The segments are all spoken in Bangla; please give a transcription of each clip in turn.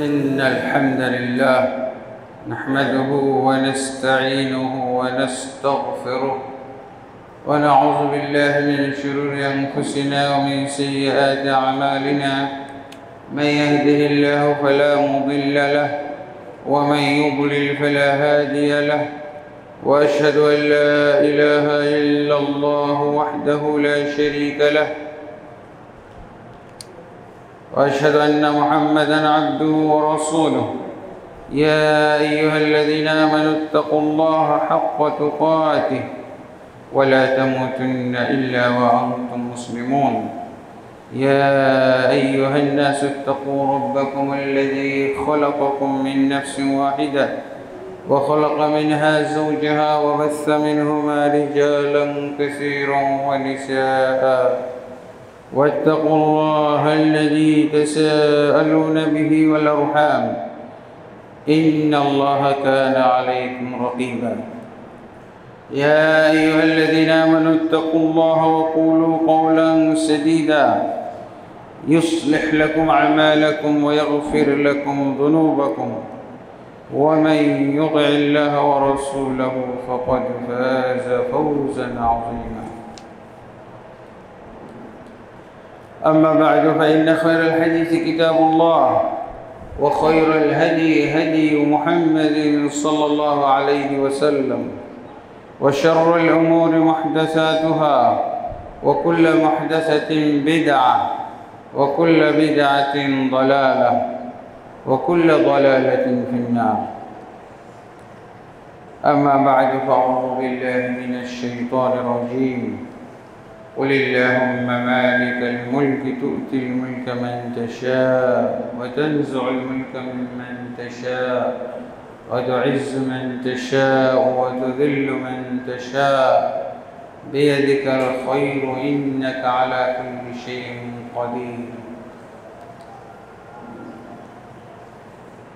إن الحمد لله نحمده ونستعينه ونستغفره ونعوذ بالله من شرور أنفسنا ومن سيئات أعمالنا من يهده الله فلا مضل له ومن يضلل فلا هادي له وأشهد أن لا إله إلا الله وحده لا شريك له وأشهد أن محمدًا عبده ورسوله يا أيها الذين آمنوا اتقوا الله حق تقاته ولا تموتن إلا وأنتم مسلمون يا أيها الناس اتقوا ربكم الذي خلقكم من نفس واحدة وخلق منها زوجها وبث منهما رجالا كثيرا ونساء واتقوا الله الذي تساءلون به والأرحام إن الله كان عليكم رقيبا يا أيها الذين آمنوا اتقوا الله وقولوا قولا سديدا يصلح لكم أعمالكم ويغفر لكم ذنوبكم ومن يطع الله ورسوله فقد فاز فوزا عظيما أما بعد فإن خير الحديث كتاب الله وخير الهدي هدي محمد صلى الله عليه وسلم وشر الأمور محدثاتها وكل محدثة بدعة وكل بدعة ضلالة وكل ضلالة في النار أما بعد فأعوذ بالله من الشيطان الرجيم قل اللهم مالك الملك تؤتي الملك من تشاء وتنزع الملك ممن تشاء وتعز من تشاء وتذل من تشاء بيدك الخير إنك على كل شيء قدير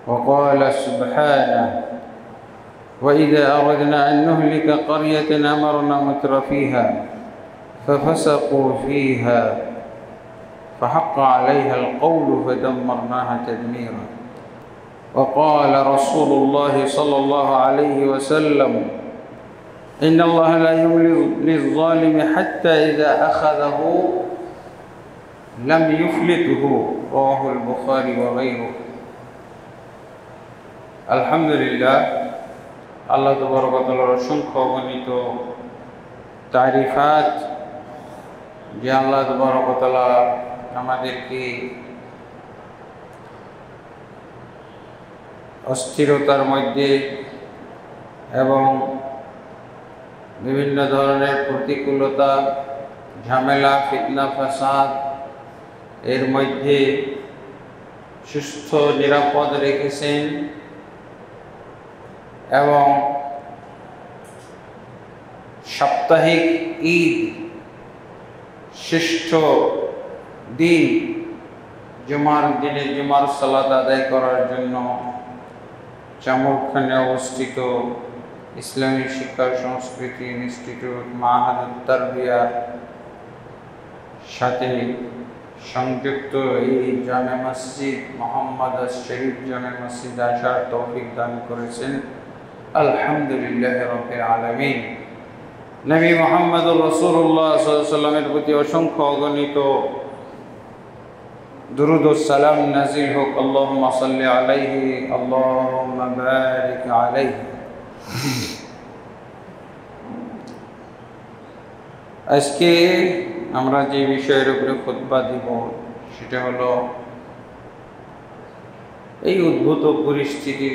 وقال سبحانه وإذا أردنا أن نهلك قرية أمرنا متر فيها ففسقوا فيها فحق عليها القول فدمرناها تدميرا وقال رسول الله صلى الله عليه وسلم إن الله لا يملي للظالم حتى إذا أخذه لم يفلته رواه البخاري وغيره الحمد لله الله تبارك وتعالى অসংখ্য অগণিত তারিফাত যে আল্লাহ তাবারক ওয়া তাআলা আমাদেরকে অস্থিরতার মধ্যে এবং বিভিন্ন ধরনের প্রতিকূলতা ঝামেলা ফিতনা ফাসাদ এর মধ্যে সুস্থ নিরাপদ রেখেছেন এবং সাপ্তাহিক ঈদ শ্রেষ্ঠ দিন জুমার দিনে জুমার সালাত আদায় করার জন্য চামরখানে অবস্থিত ইসলামী শিক্ষা সংস্কৃতি ইনস্টিটিউট মাহাদুত তারবিয়ার সাথে সংযুক্ত এই জামে মসজিদ মোহাম্মদ শরীফ জামে মসজিদ আসার তৌফিক দান করেছেন আলহামদুলিল্লাহ রাব্বিল আলামিন নবী মুহাম্মদ রাসূলুল্লাহ সাল্লাল্লাহু আলাইহি ওয়াসাল্লামের প্রতি অসংখ্য অগণিত দুরূদ ও সালাম নাযিল হোক আল্লাহুম্মা সাল্লি আলাইহি আল্লাহুম্মা বারিক আলাইহি আজকে আমরা যে বিষয়ের উপরে খুতবা দিব সেটা হলো এই উদ্ভূত পরিস্থিতি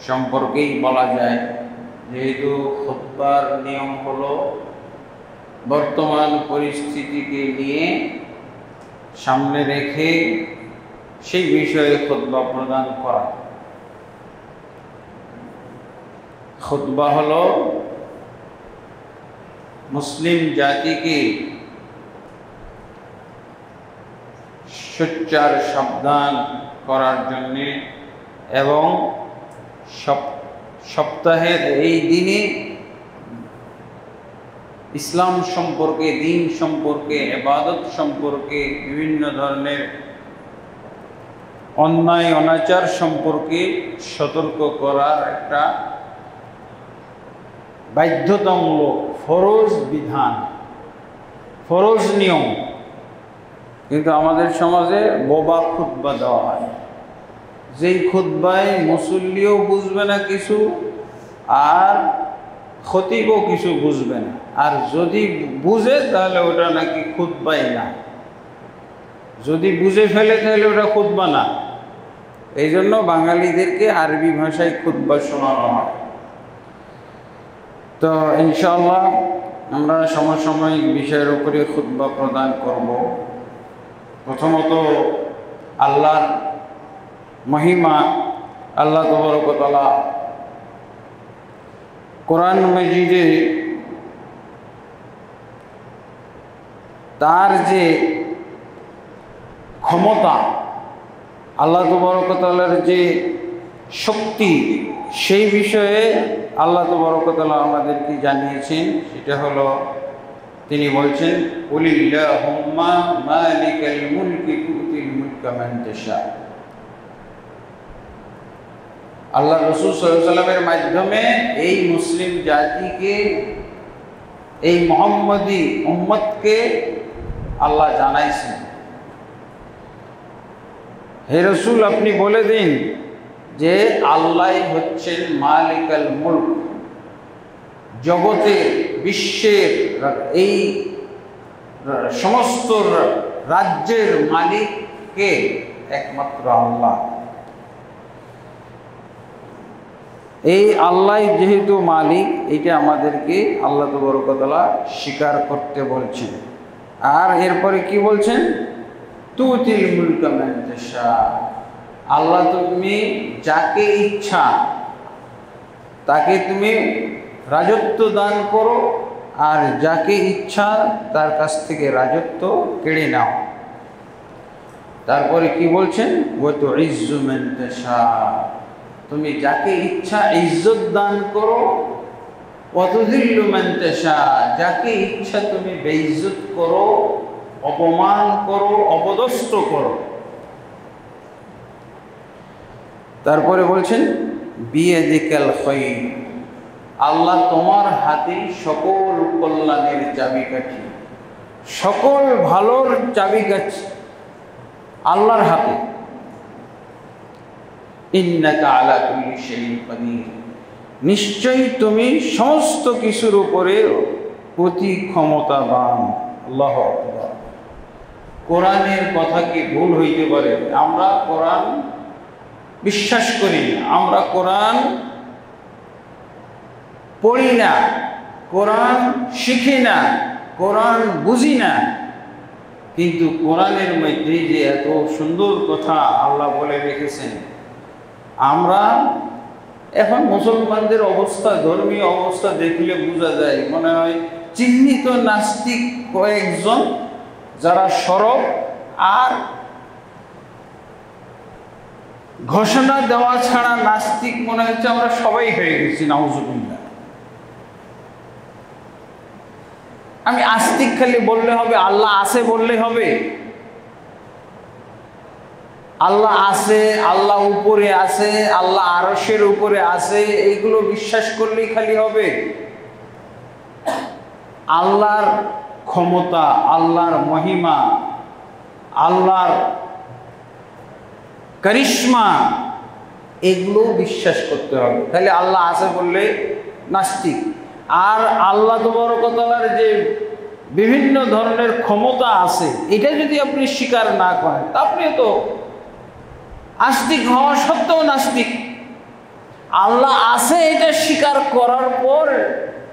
সম্পর্কেই বলা যায় যেহেতু খুতবার নিয়ম হলো বর্তমান পরিস্থিতিকে নিয়ে সামনে রেখে সেই বিষয়ে খুতবা প্রদান করা খুতবা হলো মুসলিম জাতিকে সোচ্চার সাবধান করার জন্যে এবং সপ্তাহের এই দিনে ইসলাম সম্পর্কে দ্বীন সম্পর্কে ইবাদত সম্পর্কে বিভিন্ন ধরনের অন্যায় অনাচার সম্পর্কে সতর্ক করার একটা বাধ্যতামূলক ফরজ বিধান, ফরজ নিয়ম। কিন্তু আমাদের সমাজে বোবা খুতবা দেওয়া হয়, যেই খুতবায় মুসল্লিও বুঝবে না কিছু, আর খতিবও কিছু বুঝবে না, আর যদি বুঝে তাহলে ওটা নাকি খুতবাই না, যদি বুঝে ফেলে তাহলে ওটা খুতবা না। এই জন্য বাঙালিদেরকে আরবি ভাষায় খুতবা শোনানো হয়। তো ইনশাআল্লাহ আমরা সমসাময়িক বিষয়ের উপরে খুতবা প্রদান করব। প্রথমত আল্লাহর মহিমা। আল্লাহ তাবারক ওয়া তাআলা কোরআন মাজিদে তার যে ক্ষমতা, আল্লাহ তাবারক ওয়া তাআলার যে শক্তি, সেই বিষয়ে আল্লাহ তাবারক ওয়া তাআলা আমাদেরকে জানিয়েছেন। সেটা হলো তিনি বলছেন, কুলিল্লাহুম্মা মালিকাল মুলকি তুতিল মুলকা মান তাশা। আল্লাহ রাসূল সাল্লাল্লাহু আলাইহি ওয়াসাল্লামের মাধ্যমে এই মুসলিম জাতিকে, এই মুহাম্মদী উম্মতকে আল্লাহ জানাইছেন, হে রাসূল আপনি বলে দিন যে আল্লাহই হচ্ছেন মালিকাল মুলক, জগতে বিশ্বের এই সমস্ত রাজ্যের মালিককে একমাত্র আল্লাহ। এই আল্লাহ যেহেতু মালিক, এটা আমাদেরকে আল্লাহ তাবারক ওয়া তাআলা স্বীকার করতে বলছেন। আর এরপরে কি বলছেন, তুতিল মুলকা মান তাশা, আল্লাহ তুমি যাকে ইচ্ছা তাকে তুমি রাজত্ব দান করো, আর যাকে ইচ্ছা তার কাছ থেকে রাজত্ব কেড়ে নাও। তারপরে কি বলছেন, ওয়া তুইজ্জু মান তাশা, তুমি যাকে ইচ্ছা ইজ্জত দান করো, ওয়া তুযিল্লু মান তাশা, যাকে ইচ্ছা তুমি বেইজ্জত করো, অপমান করো, অপদস্থ করো। তারপরে বলছেন বিয়াদিকাল খায়র, আল্লাহ তোমার হাতে সকল কল্যাণের চাবিকাঠি, সকল ভালোর চাবিকাঠি আল্লাহর হাতে। ইন্নাকা আলা কুল্লি শাইইন কাদির, নিশ্চয়ই তুমি সমস্ত কিছুর উপরে অতি ক্ষমতাবান। আল্লাহু আকবার। কোরআনের কথা কি ভুল হইতে পারে? আমরা কোরআন বিশ্বাস করি না, আমরা কোরআন পড়ি না, কোরআন শিখি না, কোরআন বুঝি না, কিন্তু কোরআনের মধ্যে যে এত সুন্দর কথা আল্লাহ বলে রেখেছেন, আমরা এখন মুসলমানদের অবস্থা, ধর্মীয় অবস্থা দেখলে বোঝা যায়, মনে হয় চিহ্নিত নাস্তিক কয়েকজন যারা সরব আর ঘোষণা দেওয়া ছাড়া নাস্তিক মনে হচ্ছে আমরা সবাই হয়ে গেছি, নাউজুবিল্লাহ। আমি আস্তিক খালি বললে হবে? আল্লাহ আছে বললে হবে? আল্লাহ আছে, আল্লাহ উপরে আছে, আল্লাহ আরশের উপরে আছে, এইগুলো বিশ্বাস করলেই খালি হবে? আল্লাহর ক্ষমতা, আল্লাহর মহিমা, আল্লাহর কারিশমা, এগুলো বিশ্বাস করতে হবে। তাহলে আল্লাহ আছে বললে নাস্তিক। আর আল্লাহ তাবারক ওয়া তাআলার যে বিভিন্ন ধরনের ক্ষমতা আছে, এটা যদি আপনি স্বীকার না করেন তা আপনি তো আস্তিক হওয়া সত্ত্বেও নাস্তিক। আল্লাহ আছে এটা স্বীকার করার পর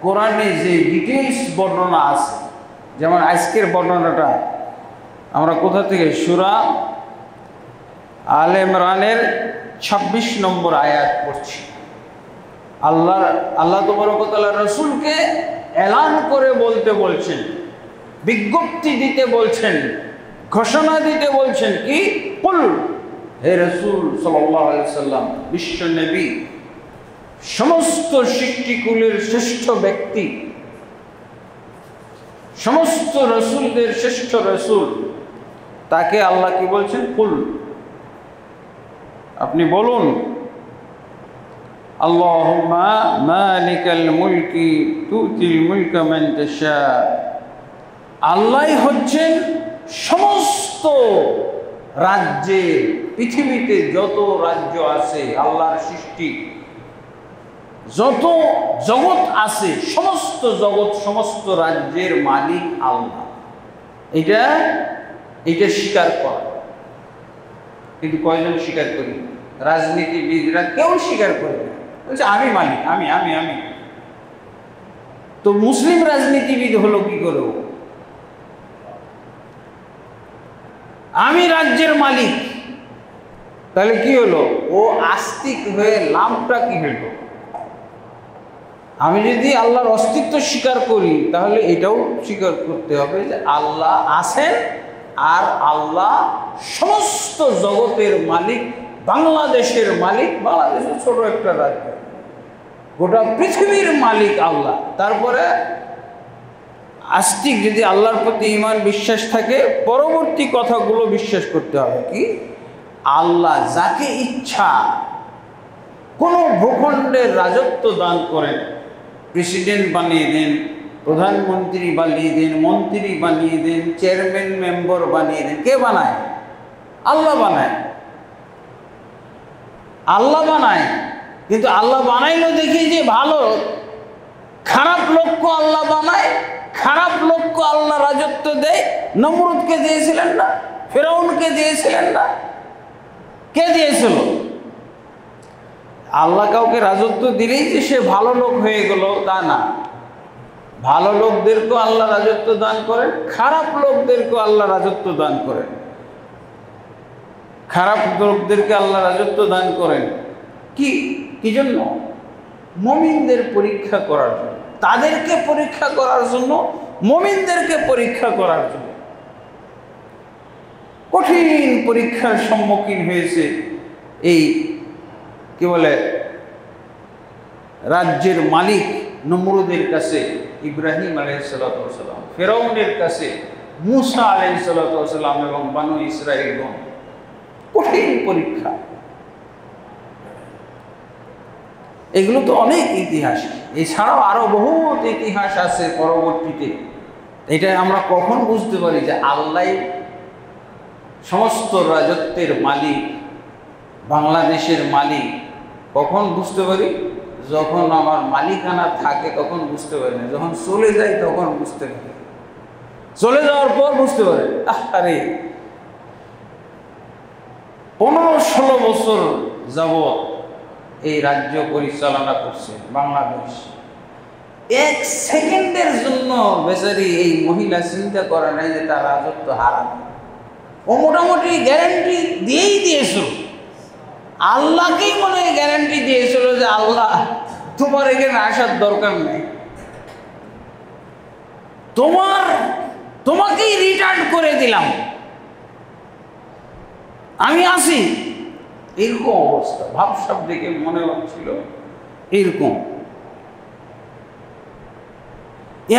কোরআনে যে ডিটেইলস বর্ণনা আছে, যেমন আজকের বর্ণনাটা আমরা কোথা থেকে, সূরা আলে ইমরানের 26 নম্বর আয়াত পড়ছি। আল্লাহ তাবারক ওয়া তাআলা রাসূলকে এলান করে বলতে বলছেন, বিজ্ঞপ্তি দিতে বলছেন, ঘোষণা দিতে বলছেন কি, কুল, হে রাসূল সাল্লাল্লাহু আলাইহি সাল্লাম, বিশ্ব নবী, সমস্ত সৃষ্টিকুলের শ্রেষ্ঠ ব্যক্তি, সমস্ত রাসূলদের শ্রেষ্ঠ রাসূল, তাকে আল্লাহ কি বলছেন, কুল, আপনি বলুন, আল্লাহুম্মা মালিকাল মুলকি তুতিল মুলকা মান তাশা। আল্লাহই হচ্ছেন সমস্ত রাজ্যের, পৃথিবীতে যত রাজ্য আছে আল্লাহর সৃষ্টি, যত জগৎ আছে সমস্ত জগৎ সমস্ত রাজ্যের মালিক আল্লাহ। এটা স্বীকার করা, কিন্তু কয়জন স্বীকার করি? রাজনীতিবিদরা কেউ স্বীকার করে না, বলছে আমি মালিক, আমি আমি আমি। তো মুসলিম রাজনীতিবিদ হলো কি করে? আমি রাজ্যের মালিক, তাহলে কি হলো? ও আস্তিক হয়ে লাভটা কি হলো? আমি যদি আল্লাহর অস্তিত্ব স্বীকার করি তাহলে এটাও স্বীকার করতে হবে যে আল্লাহ আছেন, আর আল্লাহ সমস্ত জগতের মালিক, বাংলাদেশের মালিক। বাংলাদেশের ছোট একটা রাজ্য, গোটা পৃথিবীর মালিক আল্লাহ। তারপরে আস্তিক যদি আল্লাহর প্রতি ঈমান বিশ্বাস থাকে, পরবর্তী কথাগুলো বিশ্বাস করতে হবে কি? আল্লাহ যাকে ইচ্ছা কোনো ভূখণ্ডের রাজত্ব দান করেন, প্রেসিডেন্ট বানিয়ে দেন, প্রধানমন্ত্রী বানিয়ে দেন, মন্ত্রী বানিয়ে দেন, চেয়ারম্যান মেম্বার বানিয়ে দেন। কে বানায়? আল্লাহ বানায়, আল্লাহ বানায়। কিন্তু আল্লাহ বানাইলো দেখি যে ভালো, খারাপ লোককে আল্লাহ বানায়, খারাপ লোককে আল্লাহ রাজত্ব দেয়। নমরুদকে দিয়েছিলেন না? ফেরাউনকে দিয়েছিলেন না? কে দিয়েছিল? আল্লাহ কাউকে রাজত্ব দিলেই যে সে ভালো লোক হয়ে গেল তা না। ভালো লোকদেরকেও আল্লাহ রাজত্ব দান করেন, খারাপ লোকদেরকেও আল্লাহ রাজত্ব দান করেন। খারাপ লোকদেরকে আল্লাহ রাজত্ব দান করেন কি জন্য? মুমিনদের পরীক্ষা করার জন্য, তাদেরকে পরীক্ষা করার জন্য, মুমিনদেরকে পরীক্ষা করার জন্য। কঠিন পরীক্ষার সম্মুখীন হয়েছে এই কি বলে রাজ্যের মালিক নমরুদের কাছে ইব্রাহিম আলাইহিসসালাতু ওয়াসসালাম, ফেরাউনের কাছে মূসা আলাইহিসসালাতু ওয়াসসালাম এবং বানু ইসরাঈলগণ। কঠিন পরীক্ষা। এগুলো তো অনেক ইতিহাস, এছাড়াও আরো বহুত ইতিহাস আছে পরবর্তীতে। এটা আমরা কখন বুঝতে পারি যে আল্লাহ সমস্ত রাজত্বের মালিক, বাংলাদেশের মালিক? কখন বুঝতে পারি? যখন আমার মালিকানা থাকে তখন বুঝতে পারি না, যখন চলে যাই তখন বুঝতে পারি। চলে যাওয়ার পর বুঝতে পারি আরে 15-16 বছর যাবৎ এই রাজ্য পরিচালনা করছে বাংলাদেশ। এক সেকেন্ডের জন্য বেচারি এই মহিলা চিন্তা করে নাই যে তার রাজত্ব হারাবে। ও মোটামুটি গ্যারান্টি দিয়েই দিয়েছিল, আল্লাহকেই মনে হয় গ্যারান্টি দিয়েছিল যে আল্লাহ তোমার এখানে আসার দরকার নেই, তোমাকেই রিটার্ন করে দিলাম, আমি আসি। এরকম অবস্থা, ভাবসাব দেখে মনে হচ্ছিল এরকম।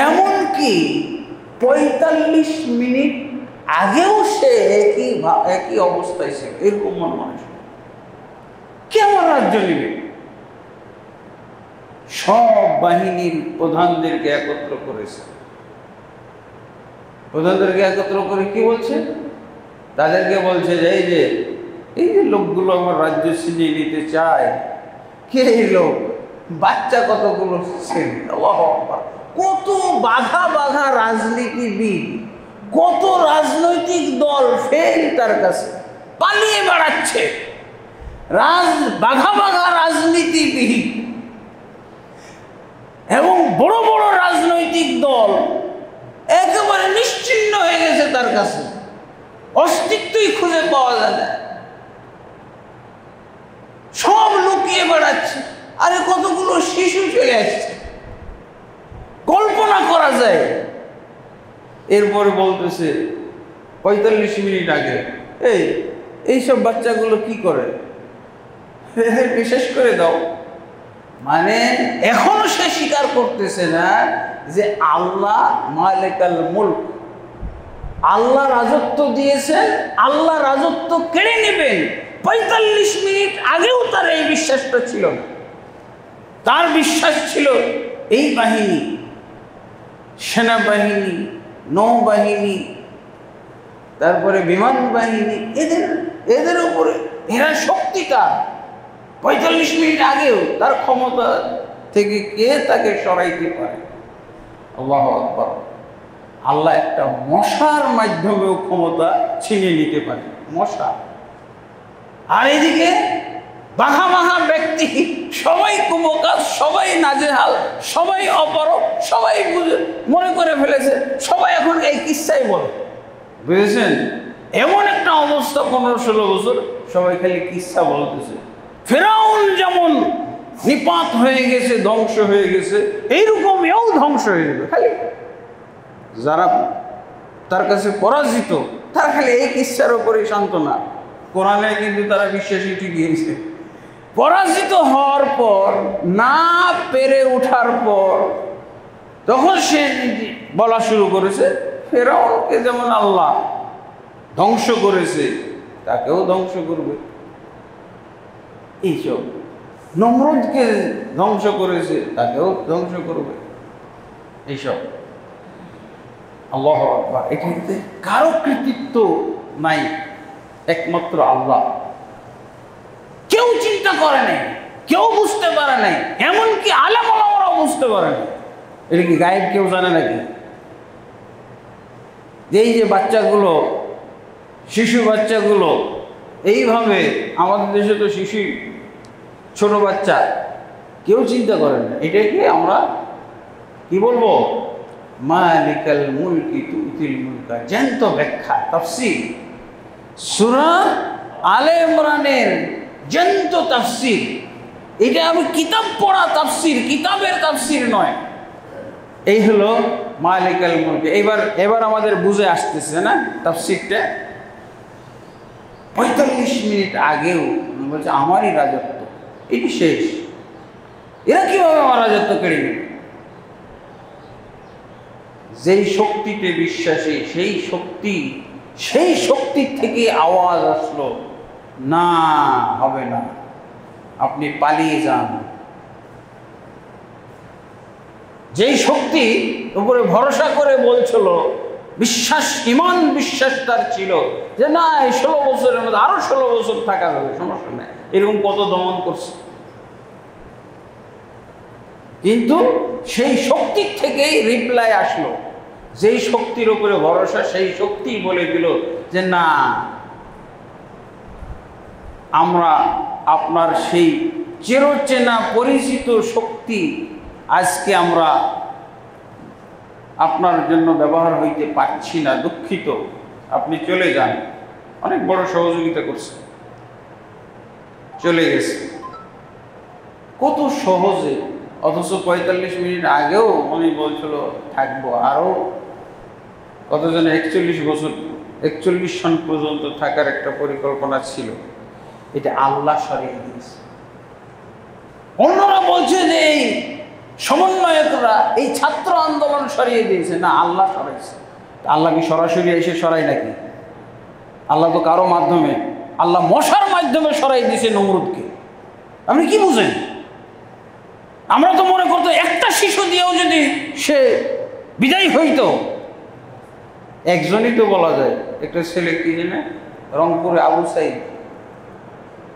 এমনকি 45 মিনিট আগেও সে একই অবস্থায় ছিল, এরকম মানুষ কেমন রাজ্য নেবে? সব বাহিনীর প্রধানদেরকে একত্র করেছে। প্রধানদেরকে একত্র করে কি বলছে? তাদেরকে বলছে যে এই যে লোকগুলো আমার রাজ্য ছিনিয়ে নিতে চায়, কে এই লোক? বাচ্চা কতগুলো, কত বাঘা বাঘা রাজনীতিবিদ, কত রাজনৈতিক দল ফেল তার কাছে, পালিয়ে বেড়াচ্ছে। বাঘা বাঘা রাজনীতিবিদ এবং বড় বড় রাজনৈতিক দল একেবারে নিশ্চিহ্ন হয়ে গেছে তার কাছে, অস্তিত্বই খুঁজে পাওয়া যায় না, সব লুকিয়ে বেড়াচ্ছে। আরে কতগুলো শিশু চলে আসছে, কল্পনা করা যায়। এরপরে বলতেছে 45 মিনিট আগে, এইসব বাচ্চাগুলো কি করে, এদের বিশেষ করে দাও। মানে এখনো সে স্বীকার করতেছে না যে আল্লাহ মালিকাল মুলক, আল্লাহ রাজত্ব দিয়েছেন, আল্লাহ রাজত্ব কেড়ে নেবেন ৪৫ মিনিট আগেও তার এই বিশ্বাসটা ছিল না। তার বিশ্বাস ছিল এই বাহিনী, সেনাবাহিনী, নৌবাহিনী, তারপরে বিমান বাহিনী, এদের উপরে এরা শক্তিটা ৪৫ মিনিট আগেও তার ক্ষমতা থেকে কে তাকে সরাইতে পারে? আল্লাহু আকবার। আল্লাহ একটা মশার মাধ্যমেও ক্ষমতা ছিনিয়ে নিতে পারে, মশা। আর এদিকে বাঘা বাঘা ব্যক্তি, সবাই কুমকাজ, সবাই নাজেহাল, সবাই অপরক, সবাই মনে করে ফেলেছে, সবাই এখন এই কিস্সাই বলে, বুঝেছেন? এমন একটা অবস্থা ১৫-১৬ বছর সবাই খালি কিস্সা বলতেছে। ফেরাউন যেমন নিপাত হয়ে গেছে, ধ্বংস হয়ে গেছে, এইরকম এও ধ্বংস হয়ে যাবে। খালি যারা তার কাছে পরাজিত, তারা খালি এই কিস্সার উপরে সান্ত্বনা। কোরআনে কিন্তু তারা বিশ্বাসী ঠিকই হয়েছে। পরাজিত হওয়ার পর, না পেরে ওঠার পর, তখন সে বলা শুরু করেছে, ফেরাউনকে যেমন আল্লাহ ধ্বংস করেছে তাকেও ধ্বংস করবে। এইসব নমরুদকে ধ্বংস করেছে তাকেও ধ্বংস করবে। এইসব আল্লাহু আকবার। এখানে কারো কৃতিত্ব নাই, একমাত্র আল্লাহ। কেউ চিন্তা করে নাই, কেউ বুঝতে পারে নাই, এমনকি আলেম ওলামারাও বুঝতে পারে নাই। এটা কি গায়েব কেউ জানে নাকি? এই যে বাচ্চাগুলো, শিশু বাচ্চাগুলো এইভাবে, আমাদের দেশে তো শিশু ছোট বাচ্চা, কেউ চিন্তা করে না। এটাকে আমরা কি বলবো? মালিকাল মুলকি তুতিল মুলকা, জ্যান্ত ব্যাখ্যা, তাফসীর। সূরা আলে ইমরানের জ্যান্ত তাফসীর। এটা আমি কিতাব পড়া তাফসীর, কিতাবের তাফসীর নয়। এই হলো মালিকাল মুলকি। এবার আমাদের বুঝে আসতেছে না তাফসীরটা? ৪৫ মিনিট আগেও বলছে আমারই রাজত্ব, এটি শেষ। এরা কিভাবে আমার রাজত্ব কেড়ে নেবে? যেই শক্তিতে বিশ্বাসী, সেই শক্তি থেকে আওয়াজ আসলো, না হবে না, আপনি পালিয়ে যান। যেই শক্তি উপরে ভরসা করে বলছিল, ইমান বিশ্বাস তার ছিল যে না, এই ১৬ বছরের মধ্যে আরো ১৬ বছর থাকা যাবে, সমস্যা নেই। এরকম কত দমন করছে, কিন্তু সেই শক্তির থেকেই রিপ্লাই আসলো। যেই শক্তির উপরে ভরসা, সেই শক্তি বলে দিল যে না, আমরা আপনার সেই চিরচেনা পরিচিত শক্তি আজকে আমরা আপনার জন্য ব্যবহার হইতে পারছি না, দুঃখিত, আপনি চলে যান। অনেক বড় সহযোগিতা করছে, চলে গেছে কত সহজে। অথচ ৪৫ মিনিট আগেও উনি বলছিল থাকবো, আরও কতজন ৪১ সন পর্যন্ত থাকার একটা পরিকল্পনা ছিল। এটা আল্লাহ সরিয়ে দিয়েছে। অন্যরা বলছে যে এই সমন্বয়করা, এই ছাত্র আন্দোলন সরিয়ে দিয়েছে, না, আল্লাহ সরাইছে। আল্লাহ কি সরাসরি এসে সরাই নাকি? আল্লাহ তো কারো মাধ্যমে, আল্লাহ মশার মাধ্যমে সরাই দিয়েছে নমরুদকে। আপনি কি বুঝেন? আমরা তো মনে করতো একটা শিশু দিয়েও যদি সে বিদায় হইতো। একজনই তো বলা যায়, একটা ছেলে, কি জানে, রংপুরে আবু সাইদ।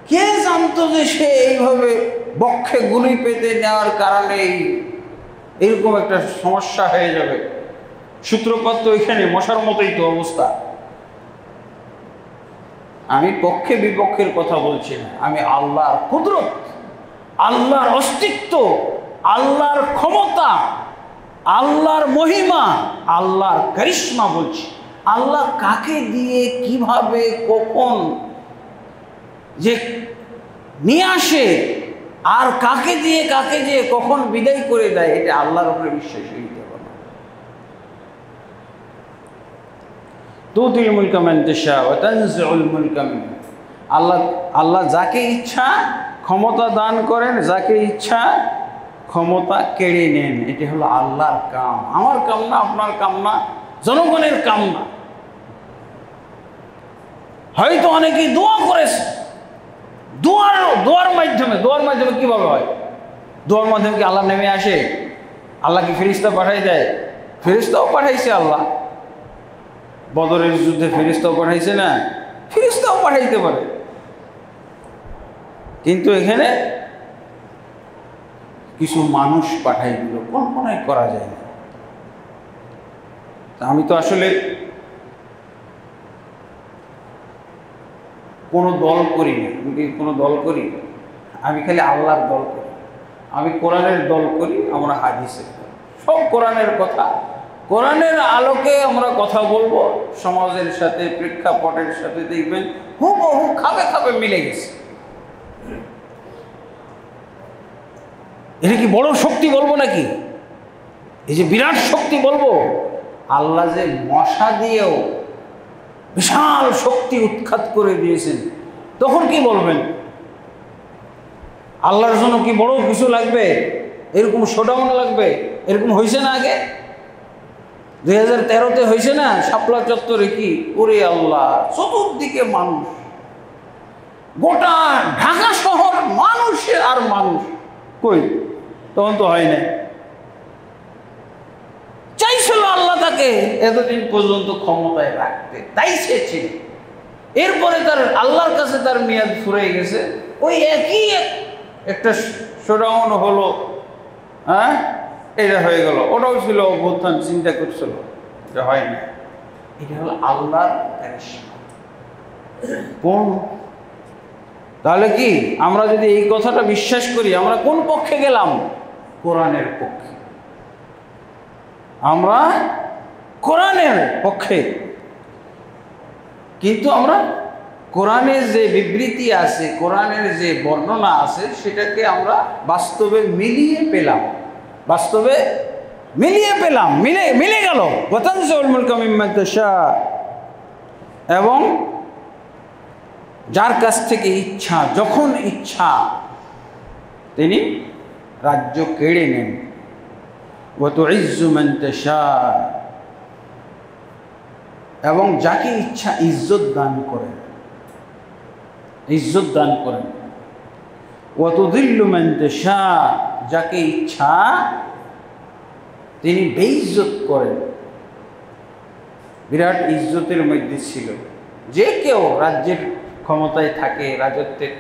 কে জানতো যে সে এইভাবে বক্ষে গুলি পেতে নেওয়ার কারণে এইরকম একটা সমস্যা হয়ে যাবে? সূত্রপাত তো এখানে, মশার মতোই তো অবস্থা। আমি পক্ষে বিপক্ষের কথা বলছি না, আমি আল্লাহর কুদরত, আল্লাহর অস্তিত্ব, আল্লাহর ক্ষমতা, আল্লাহর মহিমা, আল্লাহর কারিশমা বলছি। আল্লাহ কাকে দিয়ে কিভাবে কখন যে নিয়ে আসে, আর কাকে দিয়ে কখন বিদায় করে দেয়, এটা আল্লাহর উপরে বিশ্বাস হইতে পারে। তুতিল মুলকা মান তাশা ওয়া তানজিউল মুলকা মিনহু। আল্লাহ যাকে ইচ্ছা ক্ষমতা দান করেন, যাকে ইচ্ছা ক্ষমতা কেড়ে নেন। এটি হলো আল্লাহর কাম, আমার কাম না, আপনার কাম না, জনগণের কাম না। হয়তো অনেকেই দোয়া করেছে দোয়ার মাধ্যমে কিভাবে হয়? দোয়ার মাধ্যমে কি আল্লাহ নেমে আসে? আল্লাহ কি ফেরেশতা পাঠাই দেয়? ফেরেশতাও পাঠাইছে আল্লাহ। বদরের যুদ্ধে ফেরেশতাও পাঠাইছে না? ফেরেশতাও পাঠাইতে পারে, কিন্তু এখানে কিছু মানুষ পাঠাই দিল, কল্পনাই করা যায় না। আমি তো আসলে কোনো দল করি না। আমি কি কোনো দল করি? আমি খালি আল্লাহর দল করি। আমি কোরআনের দল করি, আমরা হাদিসের দল। সব কোরআনের কথা, কোরআনের আলোকে আমরা কথা বলবো। সমাজের সাথে, প্রেক্ষাপটের সাথে দেখবেন হুবহু খাবে মিলে গেছে। এটা কি বড় শক্তি বলবো নাকি? এই যে বিরাট শক্তি বলবো? আল্লাহ যে মশা দিয়েও বিশাল শক্তি উৎখাত করে দিয়েছেন, তখন কি বলবেন? আল্লাহর জন্য কি বড় কিছু লাগবে? এরকম শোডাউন লাগবে? এরকম হয়েছে না আগে? 2013-তে হয়েছে না শাপলা চত্বরে? কি ওরে আল্লাহ, চতুর্দিকে মানুষ, গোটা ঢাকা শহর মানুষে আর মানুষ। কই, তখন তো হয় না। চাইছিল আল্লাহ তাকে এতদিন পর্যন্ত ক্ষমতায় রাখতে, তাই সে ছিল। এরপরে তার আল্লাহর কাছে তার মেয়াদ ফুরিয়ে গেছে। ওই একই একটা শোডাউন হলো, হ্যাঁ, এটা হয়ে গেল। ওটাও ছিল অভ্যুত্থান, চিন্তা করছিল, যে হয় না। এটা হলো আল্লাহর কারিশমা। কোন, তাহলে কি আমরা যদি এই কথাটা বিশ্বাস করি, আমরা কোন পক্ষে গেলাম? কোরআনের পক্ষে। আমরা কোরআনের পক্ষে। কিন্তু আমরা কোরআনের যে বিবৃতি আছে, কোরআনের যে বর্ণনা আছে, সেটাকে আমরা বাস্তবে মিলিয়ে পেলাম। মিলে গেল। ওয়াতানজিউল মুলকা মিম্মান তাশা, এবং যার কাছ থেকে ইচ্ছা, যখন ইচ্ছা তিনি রাজ্য কেড়ে নেন। ওয়া তুইজ্জু মান তাশা, এবং যাকে ইচ্ছা ইজ্জত দান করেন। ওয়া তুযিল্লু মান তাশা, যাকে ইচ্ছা তিনি বেইজ্জত করেন। বিরাট ইজ্জতের মধ্যে ছিল। যে কেউ রাজ্যের ক্ষমতায় থাকে, রাজত্বের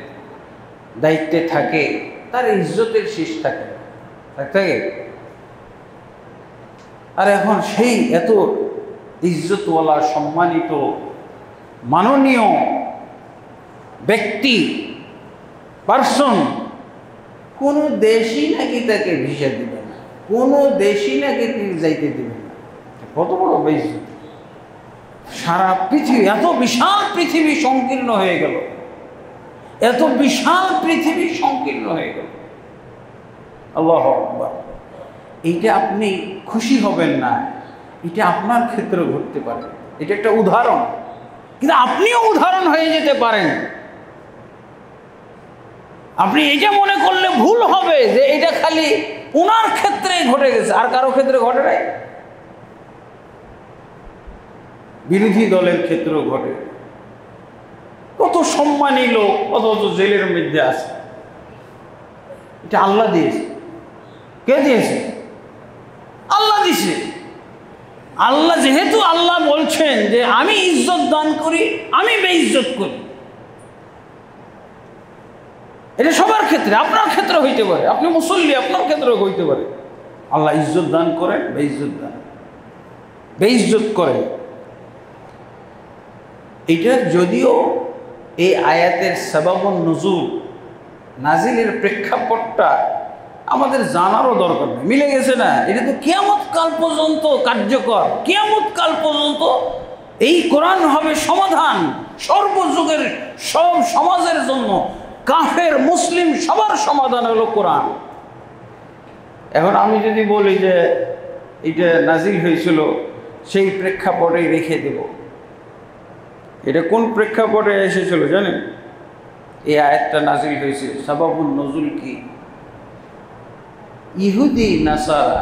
দায়িত্বে থাকে, তার ইজ্জতের শেষ থাকে। আর এখন সেই এত ইজ্জতওয়ালা, সম্মানিত, মাননীয় ব্যক্তি, পার্সন, কোনো দেশই নাকি তাকে ভিসা দিবে না, কোনো দেশই নাকি তিনি যাইতে দিবে না। কত বড় বেইজ্জত! সারা পৃথিবী, এত বিশাল পৃথিবী সংকীর্ণ হয়ে গেল, এত বিশাল পৃথিবী সংকীর্ণ হয়ে গেল। আল্লাহু আকবার। এইটা আপনি খুশি হবেন না, এটা আপনার ক্ষেত্রে ঘটতে পারে। এটা একটা উদাহরণ, কিন্তু আপনিও উদাহরণ হয়ে যেতে পারেন। আপনি এটা মনে করলে ভুল হবে যে এটা খালি ওনার ক্ষেত্রে ঘটে গেছে, আর কারো ক্ষেত্রে ঘটে নাই। বিরোধী দলের ক্ষেত্রেও ঘটে। কত সম্মানী লোক অথচ জেলের মধ্যে আছে। এটা আল্লাহ দিয়েছে। কে দিয়েছে? আল্লাহ দিয়েছে। আল্লাহ, যেহেতু আল্লাহ বলছেন যে আমি ইজ্জত দান করি, আমি বেইজ্জত করি। এটা সবার ক্ষেত্রে, আপনার ক্ষেত্রে হইতে পারে। আপনি মুসল্লি, আপনার ক্ষেত্রেও হইতে পারে। আল্লাহ ইজ্জত দান করেন, বেইজ্জত করেন। এটা যদিও এই আয়াতের সাবাবুন নুজুল, নাজিলের প্রেক্ষাপটটা আমাদের জানারও দরকার নেই। মিলে গেছে না? এটা তো কিয়ামত কাল পর্যন্ত কার্যকর। কিয়ামত কাল পর্যন্ত এই কোরআন হবে সমাধান, সর্বযুগের সব সমাজের জন্য। কাফের মুসলিম সবার সমাধান হলো কোরআন। এখন আমি যদি বলি যে এটা নাজিল হয়েছিল সেই প্রেক্ষাপটেই রেখে দেব, এটা কোন প্রেক্ষাপটে এসেছিল জানেন? এই আয়াতটা নাজিল হয়েছিল, সাবাবুন নজুল কি? ইহুদি নাসারা,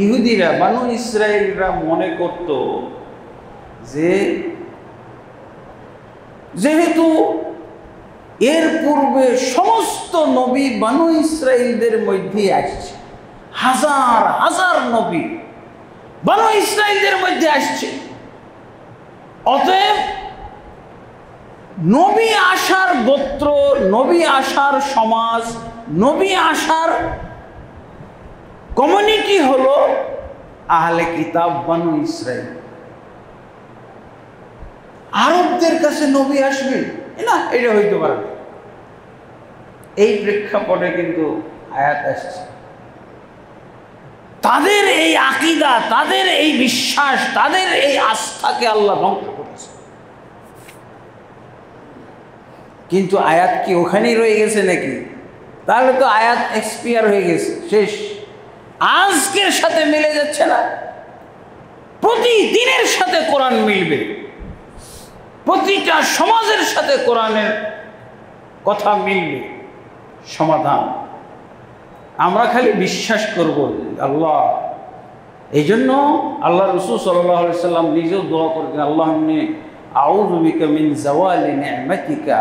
ইহুদিরা, বানু ইসরায়েলরা মনে করত যে যেহেতু এর পূর্বে সমস্ত নবী বনু ইসরাইলদের মধ্যে আসছে। হাজার হাজার নবী বনু ইসরাইলদের মধ্যে আসছে। অতএব নবী আসার গোত্র, নবী আসার সমাজ, নবী আসার কমিউনিটি হলো আহলে কিতাব বনু ইসরাইল। আরবদের কাছে নবী আসবে না, এটা হইতে পারে না। এই প্রেক্ষাপটে কিন্তু আয়াত আসছে। তাদের এই আকীদা, তাদের এই বিশ্বাস, তাদের এই আস্থাকে আল্লাহ ধ্বংস করেছে। কিন্তু আয়াত কি ওখানেই রয়ে গেছে নাকি? তাহলে তো আয়াত এক্সপায়ার হয়ে গেছে, শেষ। আজকের সাথে মিলে যাচ্ছে না, প্রতিদিনের সাথে কোরআন মিলবে, প্রতিটা সমাজের সাথে কোরআনের কথা মিলবে। সমাধান আমরা খালি বিশ্বাস করব আল্লাহ। এই জন্য আল্লাহ রাসূল সাল্লাল্লাহু আলাইহি সাল্লাম নিজেও দোয়া করেন, আল্লাহুম্মা আউযু বিকা মিন যাওয়ালি নি'মাতিকা।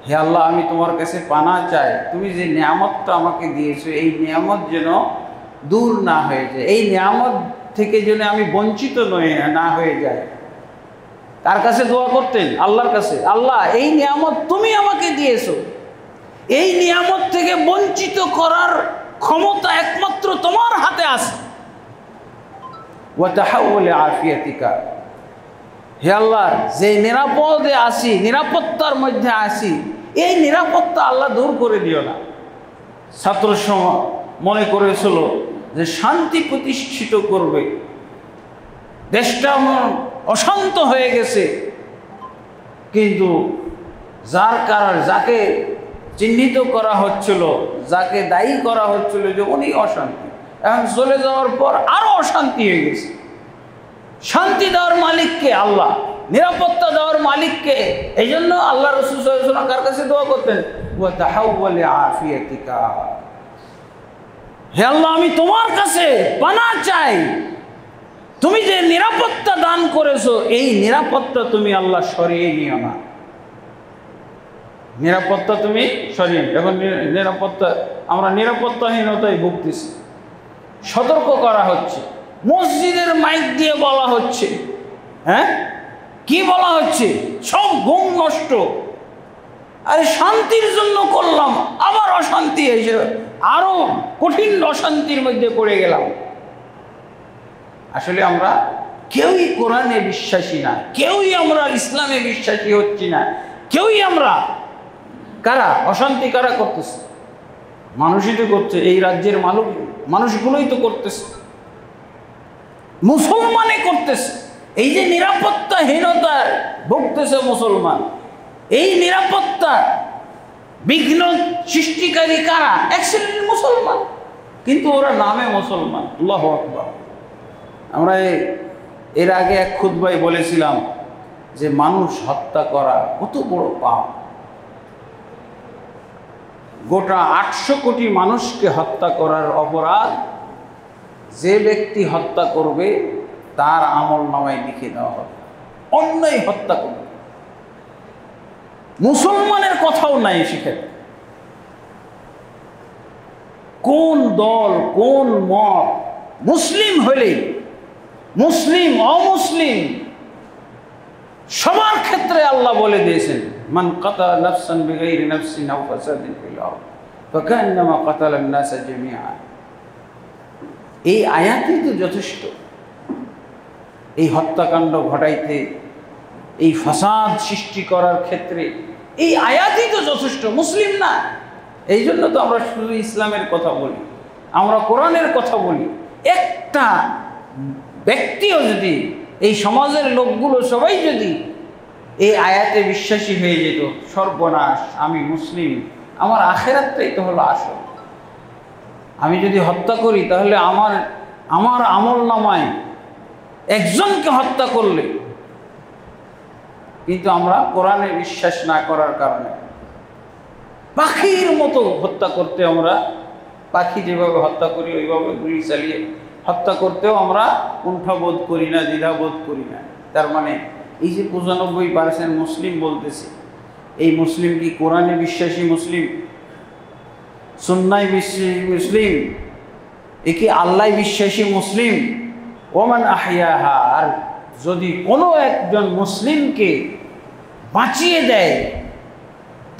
হে আল্লাহ, আমি তোমার কাছে পানা চাই, তুমি যে নিয়ামতটা আমাকে দিয়েছো এই নিয়ামত যেন দূর না হয়ে যায়, এই নিয়ামত থেকে যেন আমি বঞ্চিত না হয়ে যায়। কার কাছে দোয়া করতেন? আল্লাহর কাছে। আল্লাহ, এই নিয়ামত তুমি আমাকে দিয়েছো, এই নিয়ামত থেকে বঞ্চিত করার ক্ষমতা একমাত্র তোমার হাতে আছে। ওয়া তাহাউলি আফিয়াতিকা। হে আল্লাহ, যে নিরাপদে আসি, নিরাপত্তার মধ্যে আসি, এই নিরাপত্তা আল্লাহ দূর করে দিও না। ছাত্র সমাজ মনে করেছিল যে শান্তি প্রতিষ্ঠিত করবে, দেশটা অশান্ত হয়ে গেছে, কিন্তু যাকে চিহ্নিত করা হচ্ছিল, যাকে দায়ী করা হচ্ছিল যে উনি অশান্তি, এখন চলে যাওয়ার পর আরো অশান্তি হয়ে গেছে। শান্তি দেওয়ার মালিককে আল্লাহ, নিরাপত্তা দেওয়ার মালিককে। এই জন্য আল্লাহ রাসূল সাল্লাল্লাহু আলাইহি ওয়াসাল্লাম কার কাছে দোয়া করতেন? ওয়া তাহাওয়ালি আফিয়াতিকা। হে আল্লাহ, আমি তোমার কাছে পানা চাই, তুমি যে নিরাপত্তা দান করেছো এই নিরাপত্তা তুমি আল্লাহ সরিয়ে নিও না। নিরাপত্তা তুমি সরিয়ে, এখন নিরাপত্তা, আমরা নিরাপত্তাহীনতায় ভুগতেছি। সতর্ক করা হচ্ছে, মসজিদের মাইক দিয়ে বলা হচ্ছে, হ্যাঁ কি বলা হচ্ছে? সব ঘুম নষ্ট। আরে শান্তির জন্য করলাম, আবার অশান্তি এসে আরো কঠিন অশান্তির মধ্যে পড়ে গেলাম। আসলে আমরা কেউই কোরআনে বিশ্বাসী না, কেউই আমরা ইসলামে বিশ্বাসী হচ্ছি না, কেউই আমরা। কারা অশান্তি কারা করতেছে? মানুষই তো করছে, এই রাজ্যের মানুষগুলোই তো করতেছে, মুসলমানে করতেছে। এই যে নিরাপত্তাহীনতা ভুগতেছে মুসলমান, এই নিরাপত্তা বিঘ্ন সৃষ্টিকারী কারা? এক শ্রেণীর মুসলমান, কিন্তু ওরা নামে মুসলমান। আল্লাহু আকবার। আমরা এর আগে এক খুতবায় বলেছিলাম যে মানুষ হত্যা করা কত বড় পাপ। গোটা 800 কোটি মানুষকে হত্যা করার অপরাধ যে ব্যক্তি হত্যা করবে তার আমল নামায় লিখে দেওয়া হবে। অন্যায় হত্যা করবে, মুসলমানের কথাও নাই সেখানে। কোন দল, কোন মত, মুসলিম হলেই, মুসলিম অমুসলিম সবার ক্ষেত্রে আল্লাহ বলে দিয়েছেন, মান কাতালা নাফসান বিগাইরি নাফসিন আও ফাসাদিন ফিল আরদ ফাকান্নামা কাতালান নাস জামিআ। এই আয়াতই তো যথেষ্ট এই হত্যাকাণ্ড ঘটাইতে, এই ফাসাদ সৃষ্টি করার ক্ষেত্রে এই আয়াতই তো যথেষ্ট। মুসলিম না, এই জন্য তো আমরা শুধু ইসলামের কথা বলি, আমরা কোরআনের কথা বলি। একটা ব্যক্তিও যদি, এই সমাজের লোকগুলো সবাই যদি এই আয়াতে বিশ্বাসী হয়ে যেত, সর্বনাশ, আমি মুসলিম, আমার আখেরাতটাই তো হলো আসল। আমি যদি হত্যা করি তাহলে আমার আমল নামায় একজনকে হত্যা করলে, কিন্তু আমরা কোরআনে বিশ্বাস না করার কারণে পাখির মতো হত্যা করতে, আমরা পাখি যেভাবে হত্যা করি ওইভাবে গুলি চালিয়ে হত্যা করতেও আমরা কুণ্ঠাবোধ করি না, দ্বিধাবোধ করি না। তার মানে এই যে 95% মুসলিম বলতেছি, এই মুসলিম কি কোরআনে বিশ্বাসী মুসলিম, সুন্নায় বিশ্বাসী মুসলিম, এ কি আল্লাহ বিশ্বাসী মুসলিম? ওমান আহিয়াহা, আর যদি কোনো একজন মুসলিমকে বাঁচিয়ে দেয়,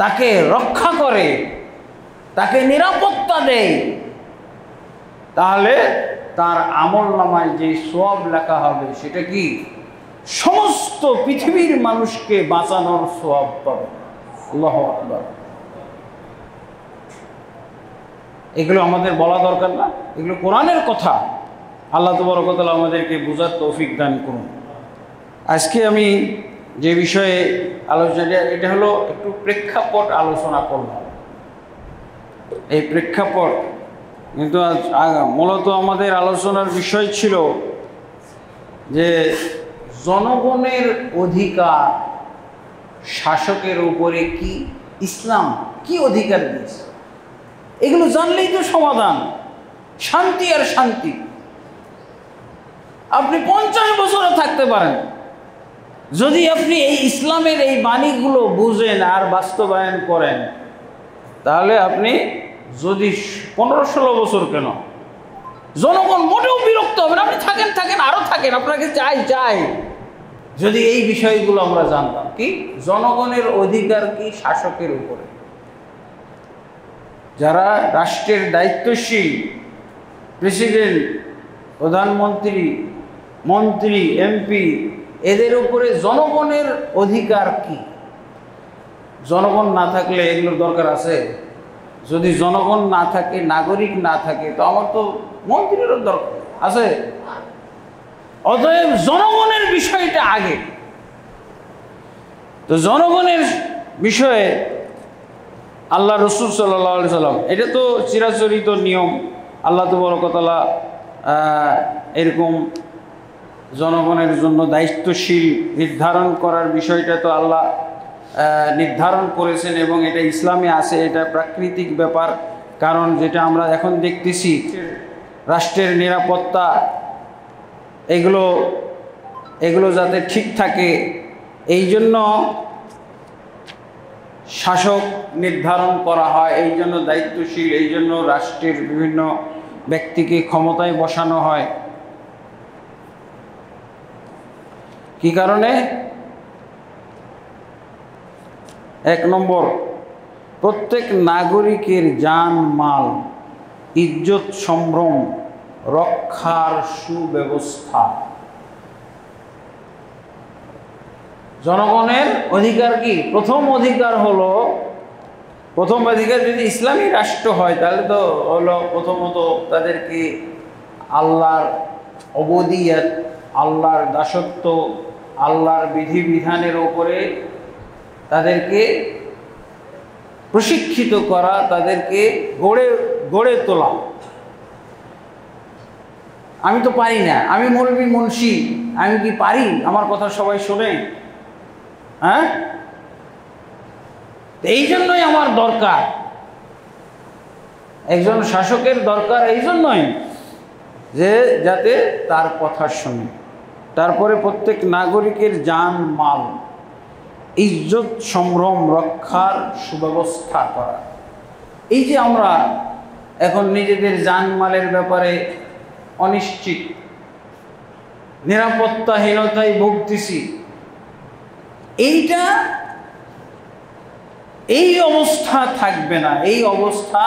তাকে রক্ষা করে, তাকে নিরাপত্তা দেয়, তাহলে তার আমলনামায় যে সওয়াব লেখা হবে সেটা কি সমস্ত পৃথিবীর মানুষকে বাঁচানোর সওয়াব পাবে। আল্লাহু আকবার। এগুলো আমাদের বলা দরকার না, এগুলো কোরআনের কথা। আল্লাহ তাবারক ওয়া তাআলা আমাদেরকে বোঝার তৌফিক দান করুন। আজকে আমি যে বিষয়ে আলোচনা, এটা হলো একটু প্রেক্ষাপট আলোচনা করলাম। এই প্রেক্ষাপট কিন্তু মূলত আমাদের আলোচনার বিষয় ছিল যে জনগণের অধিকার শাসকের উপরে কি ইসলাম কি অধিকার দিয়েছে। এগুলো জানলেই তো সমাধান, শান্তি আর শান্তি। আপনি 50 বছরও থাকতে পারেন, যদি আপনি এই ইসলামের এই বাণীগুলো বুঝেন আর বাস্তবায়ন করেন, তাহলে আপনি যদি 15-16 বছর কেন, জনগণ মোটেও বিরক্ত হবে না। আপনি থাকেন আরো থাকেন, আপনাকে চাই। যদি এই বিষয়গুলো আমরা জানতাম, কি জনগণের অধিকার কি শাসকের উপরে, যারা রাষ্ট্রের দায়িত্বশীল, প্রেসিডেন্ট, প্রধানমন্ত্রী, মন্ত্রী, এমপি, এদের উপরে জনগণের অধিকার কি। জনগণ না থাকলে এগুলোর দরকার আছে? যদি জনগণ না থাকে, নাগরিক না থাকে, তো আমার তো মন্ত্রীরও দরকার আছে। অতএব জনগণের বিষয়টা আগে। তো জনগণের বিষয়ে আল্লাহ রসুল সাল্লাল্লাহু আলাইহি সাল্লাম, এটা তো চিরাচরিত নিয়ম। আল্লাহ তাবারক ওয়া তাআলা এরকম জনগণের জন্য দায়িত্বশীল নির্ধারণ করার বিষয়টা তো আল্লাহ নির্ধারণ করেছেন, এবং এটা ইসলামে আছে। এটা প্রাকৃতিক ব্যাপার, কারণ যেটা আমরা এখন দেখতেছি রাষ্ট্রের নিরাপত্তা, এগুলো যাতে ঠিক থাকে, এই জন্য শাসক নির্ধারণ করা হয়, এই জন্য দায়িত্বশীল, এই জন্য রাষ্ট্রের বিভিন্ন ব্যক্তিকে ক্ষমতায় বসানো হয়। কি কারণে? 1 নম্বর, প্রত্যেক নাগরিকের জান মাল, ইজ্জত সম্ভ্রম রক্ষার সুব্যবস্থা। জনগণের অধিকার কি? প্রথম অধিকার যদি ইসলামী রাষ্ট্র হয়, তাহলে তো হলো প্রথমত তাদেরকে আল্লাহর অবদিয়ত, আল্লাহর দাসত্ব, আল্লাহর বিধিবিধানের উপরে তাদেরকে প্রশিক্ষিত করা, তাদেরকে গড়ে তোলা। আমি তো পারি না, আমি মৌলবি মুন্সি, আমি কি পারি আমার কথা সবাই শোনে? হ্যাঁ, এই জন্যই আমার দরকার, একজন শাসকের দরকার, এই জন্যই যে যাতে তার কথা শুনে। তারপরে প্রত্যেক নাগরিকের জান মাল, ইজ্জত সম্ভ্রম রক্ষার সুব্যবস্থা করা। এই যে আমরা এখন নিজেদের জানমালের ব্যাপারে অনিশ্চিত, নিরাপত্তাহীনতায় ভুগতেছি, এই অবস্থা থাকবে না। এই অবস্থা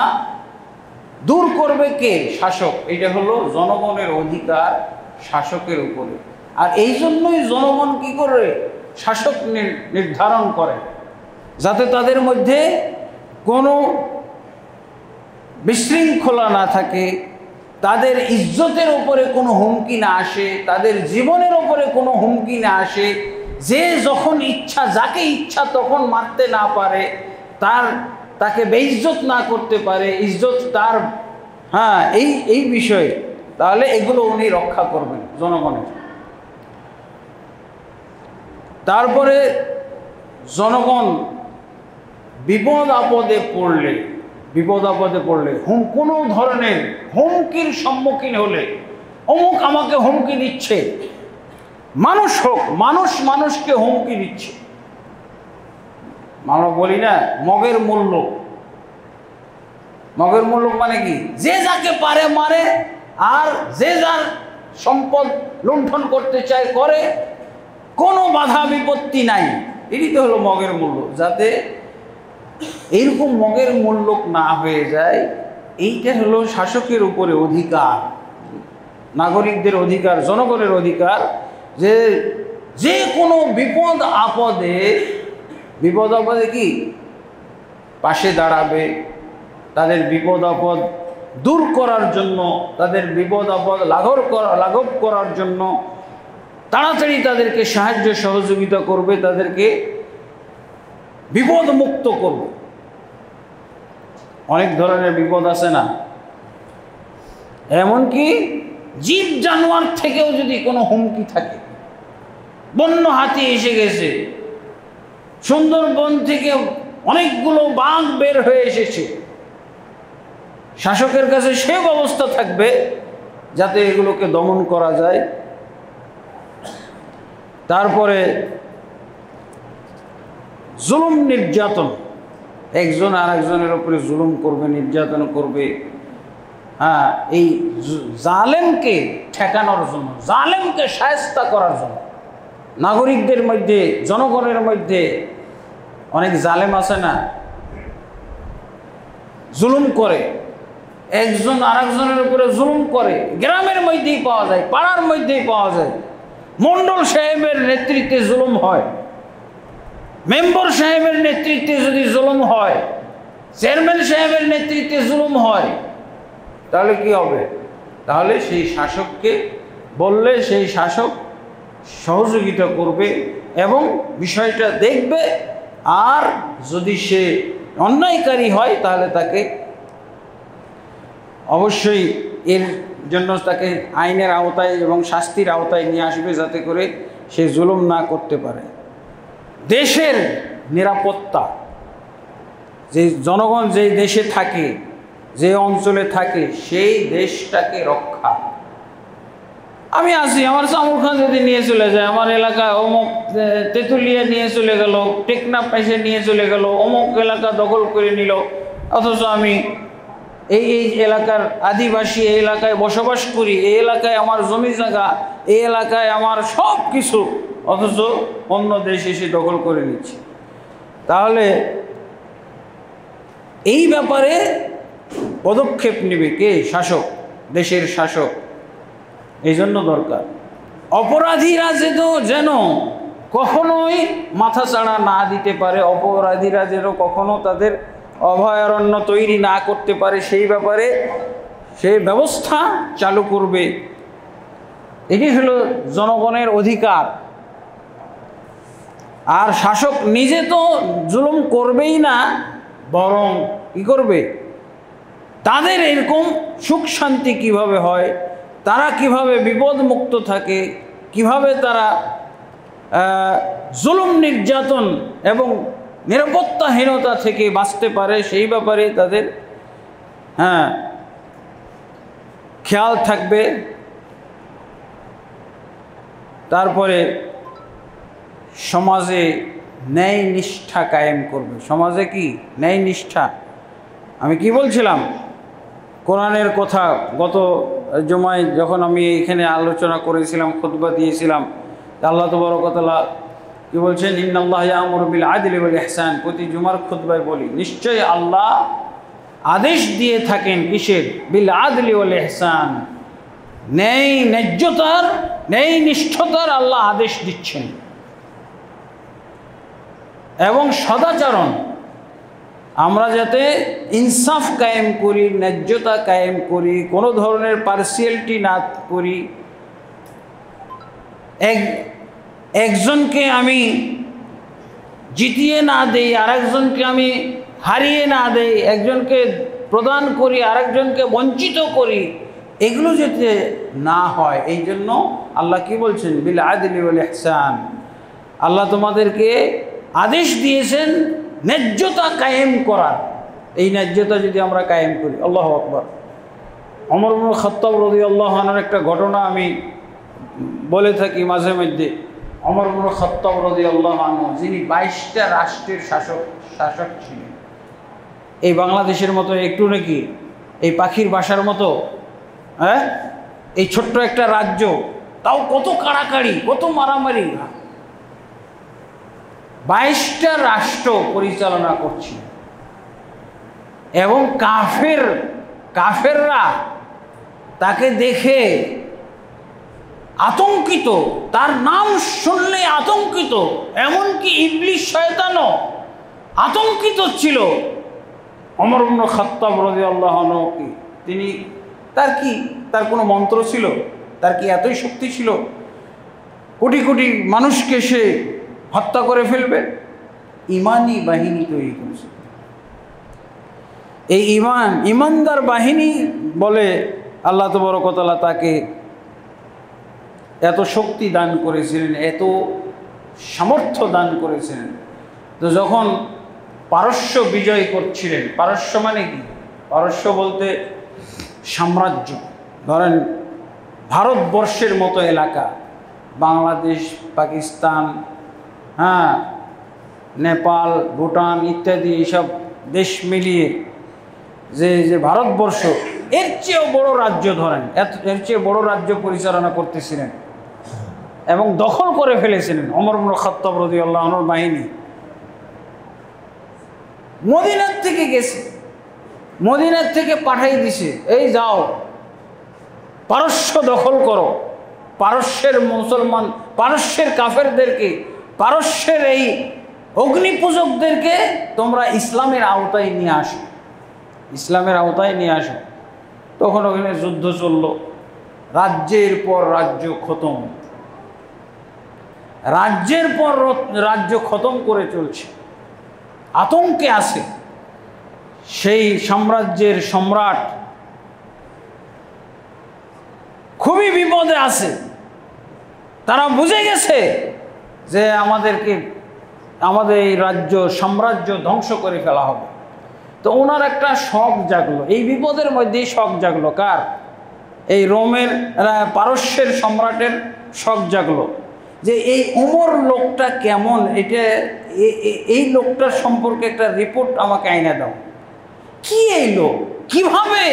দূর করবে কে? শাসক। এটা হলো জনগণের অধিকার শাসকের উপরে। আর এই জন্যই জনগণ কি করে? শাসক নির্ধারণ করে, যাতে তাদের মধ্যে কোনো বিশৃঙ্খলা না থাকে, তাদের ইজ্জতের উপরে কোনো হুমকি না আসে, তাদের জীবনের উপরে কোনো হুমকি না আসে, যে যখন ইচ্ছা যাকে ইচ্ছা তখন মারতে না পারে, তাকে বেইজ্জত না করতে পারে, ইজ্জত তার, হ্যাঁ, এই বিষয়ে। তাহলে এগুলো উনি রক্ষা করবেন জনগণের। তারপরে জনগণ বিপদ আপদে পড়লে কোনো ধরনের হুমকির সম্মুখীন হলে, অমুক আমাকে হুমকি দিচ্ছে, মানুষ হোক, মানুষকে হুমকি দিচ্ছে, আমরা বলি না মগের মূল্য, মগের মূল্য মানে কি? যে যাকে পারে মারে, আর যে যার সম্পদ লুণ্ঠন করতে চায় করে, কোনো বাধা বিপত্তি নাই। এটি তো হলো মগের মূল্য। যাতে এইরকম মগের মূল্য না হয়ে যায়, এইটা হলো শাসকের উপরে অধিকার, নাগরিকদের অধিকার, জনগণের অধিকার, যে যে কোনো বিপদ আপদে কি পাশে দাঁড়াবে, তাদের বিপদ আপদ দূর করার জন্য, তাদের বিপদ আপদ লাঘব করার জন্য তাড়াতাড়ি তাদেরকে সাহায্য সহযোগিতা করবে, তাদেরকে বিপদ মুক্ত করবে। অনেক ধরনের বিপদ আছে না, এমনকি জীব জানোয়ার থেকেও যদি কোনো হুমকি থাকে, বন্য হাতি এসে গেছে, সুন্দরবন থেকে অনেকগুলো বাঘ বের হয়ে এসেছে, শাসকের কাছে সে ব্যবস্থা থাকবে যাতে এগুলোকে দমন করা যায়। তারপরে জুলুম নির্যাতন, একজন আর একজনের উপরে জুলুম করবে, নির্যাতন করবে, হ্যাঁ, এই জালেমকে ঠেকানোর জন্য, জালেমকে শায়েস্তা করার জন্য। নাগরিকদের মধ্যে, জনগণের মধ্যে অনেক জালেম আছে না, জুলুম করে, একজন আর একজনের উপরে জুলুম করে। গ্রামের মধ্যেই পাওয়া যায়, পাড়ার মধ্যেই পাওয়া যায়। মন্ডল সাহেবের নেতৃত্বে জুলুম হয়, মেম্বার সাহেবের নেতৃত্বে যদি জুলুম হয়, চেয়ারম্যান সাহেবের নেতৃত্বে জুলুম হয়, তাহলে কি হবে? তাহলে সেই শাসককে বললে সেই শাসক সহযোগিতা করবে এবং বিষয়টা দেখবে, আর যদি সে অন্যায়কারী হয় তাহলে তাকে অবশ্যই এর জন্য তাকে আইনের আওতায় এবং শাস্তির আওতায় নিয়ে আসবে, যাতে করে সে জুলুম না করতে পারে। দেশের নিরাপত্তা, যে জনগণ যেই দেশে থাকে, যে অঞ্চলে থাকে, সেই দেশটাকে রক্ষা। আমি আসি, আমার চামুর খান যদি নিয়ে চলে যায়, আমার এলাকায় অমুক তেঁতুলিয়া নিয়ে চলে গেল, টেকনাফ এসে নিয়ে চলে গেল, অমুক এলাকা দখল করে নিল, অথচ আমি এই এলাকার আদিবাসী, এই এলাকায় বসবাস করি, এই এলাকায় আমার জমি জায়গা, এই এলাকায় আমার সব কিছু, অথচ অন্য দেশ এসে দখল করে নিচ্ছে। তাহলে এই ব্যাপারে পদক্ষেপ নেবে কে? শাসক, দেশের শাসক। এই জন্য দরকার অপরাধীরা যেন কখনোই মাথা চাড়া না দিতে পারে, অপরাধীরা যেন কখনো তাদের অভয়ারণ্য তৈরি না করতে পারে, সেই ব্যাপারে সেই ব্যবস্থা চালু করবে। এটি হলো জনগণের অধিকার। আর শাসক নিজে তো জুলুম করবেই না, বরং কি করবে? তাদের এরকম সুখ শান্তি কিভাবে হয়, তারা কিভাবে বিপদ মুক্ত থাকে, কিভাবে তারা জুলুম নির্যাতন এবং নিরাপত্তাহীনতা থেকে বাঁচতে পারে, সেই ব্যাপারে তাদের খেয়াল থাকবে। তারপরে সমাজে ন্যায় নিষ্ঠা কায়েম করবে। সমাজে কি ন্যায় নিষ্ঠা? আমি কি বলছিলাম? কোরআনের কথা গত জুমায় যখন আমি এখানে আলোচনা করেছিলাম, খুতবা দিয়েছিলাম, আল্লাহ তাবারক ওয়া তাআলা কি বলছেন? ইন্নাল্লাহা ইয়া'মুরু বিল আদলি ওয়াল ইহসান। প্রতি জুমার খুতবায় বলি, নিশ্চয়ই আল্লাহ আদেশ দিয়ে থাকেন কিসের? বিল আদলি ওয়াল ইহসান, ন্যায্যতার, ন্যায় নিষ্ঠতার আল্লাহ আদেশ দিচ্ছেন, এবং সদাচরণ। আমরা যাতে ইনসাফ কায়েম করি, ন্যায্যতা কায়েম করি, কোনো ধরনের পার্সিয়ালিটি না করি। একজনকে আমি জিতিয়ে না দেই, আরেকজনকে আমি হারিয়ে না দেই, একজনকে প্রদান করি আরেকজনকে বঞ্চিত করি, এগুলো যাতে না হয়, এই জন্য আল্লাহ কি বলছেন? বিল আদলি ওয়াল ইহসান। আল্লাহ তোমাদেরকে আদেশ দিয়েছেন ন্যায্যতা কায়েম করার। এই ন্যায্যতা যদি আমরা কায়েম করি, আল্লাহু আকবার। ওমর ইবনে খাত্তাব রাদিয়াল্লাহু আনহুর একটা ঘটনা আমি বলে থাকি মাঝে মধ্যে। ওমর ইবনে খাত্তাব রাদিয়াল্লাহু আনহু, যিনি 22টা রাষ্ট্রের শাসক ছিলেন। এই বাংলাদেশের মতো একটু নাকি এই পাখির বাসার মতো, হ্যাঁ, এই ছোট্ট একটা রাজ্য, তাও কত কাড়াকাড়ি, কত মারামারি। 22টা রাষ্ট্র পরিচালনা করছে এবং কাফেররা তাকে দেখে আতঙ্কিত, তার নাম শুনলে আতঙ্কিত, এমনকি ইবলিস শয়তানও আতঙ্কিত ছিল ওমর ইবনে খাত্তাব রাদিয়াল্লাহু আনহু। তিনি তার কোনো মন্ত্র ছিল? তার কি এতই শক্তি ছিল কোটি কোটি মানুষকে সে হত্যা করে ফেলবে? ইমানি বাহিনী তৈরি করেছে। এই ইমানদার বাহিনী বলে আল্লাহ তাবারক ওয়া তাআলা তাকে এত শক্তি দান করেছিলেন, এত সামর্থ্য দান করেছিলেন। তো যখন পারস্য বিজয় করছিলেন, পারস্য মানে কি? পারস্য বলতে সাম্রাজ্য। ধরেন ভারতবর্ষের মতো এলাকা, বাংলাদেশ, পাকিস্তান, হ্যাঁ, নেপাল, ভুটান ইত্যাদি এইসব দেশ মিলিয়ে যে ভারতবর্ষ, এর চেয়েও বড় রাজ্য, ধরেন এর চেয়ে বড় রাজ্য পরিচালনা করতেছিলেন এবং দখল করে ফেলেছিলেন ওমর ইবনে খাত্তাব রাদিয়াল্লাহু আনহুর বাহিনী। মদিনার থেকে গেছে, মদিনার থেকে পাঠাই দিছে, এই যাও পারস্য দখল করো, পারস্যের মুসলমান, পারস্যের কাফেরদেরকে, পারস্যের এই অগ্নিপূজকদেরকে তোমরা ইসলামের আওতায় নিয়ে আসো, ইসলামের আওতায় নিয়ে আসো। তখন ওখানে যুদ্ধ চলল, রাজ্যের পর রাজ্য খতম, রাজ্যের পর রাজ্য খতম করে চলছে, আতঙ্কে আছে। সেই সাম্রাজ্যের সম্রাট খুবই বিপদে আছে। তারা বুঝে গেছে যে আমাদের এই রাজ্য সাম্রাজ্য ধ্বংস করে ফেলা হবে। তো ওনার একটা শখ জাগলো, এই বিপদের মধ্যেই শখ জাগলো। কার? এই রোমের পারস্যের সম্রাটের শখ জাগলো যে এই ওমর লোকটা কেমন, এই লোকটার সম্পর্কে একটা রিপোর্ট আমাকে আইনা দাও। কি এই লোক, কিভাবে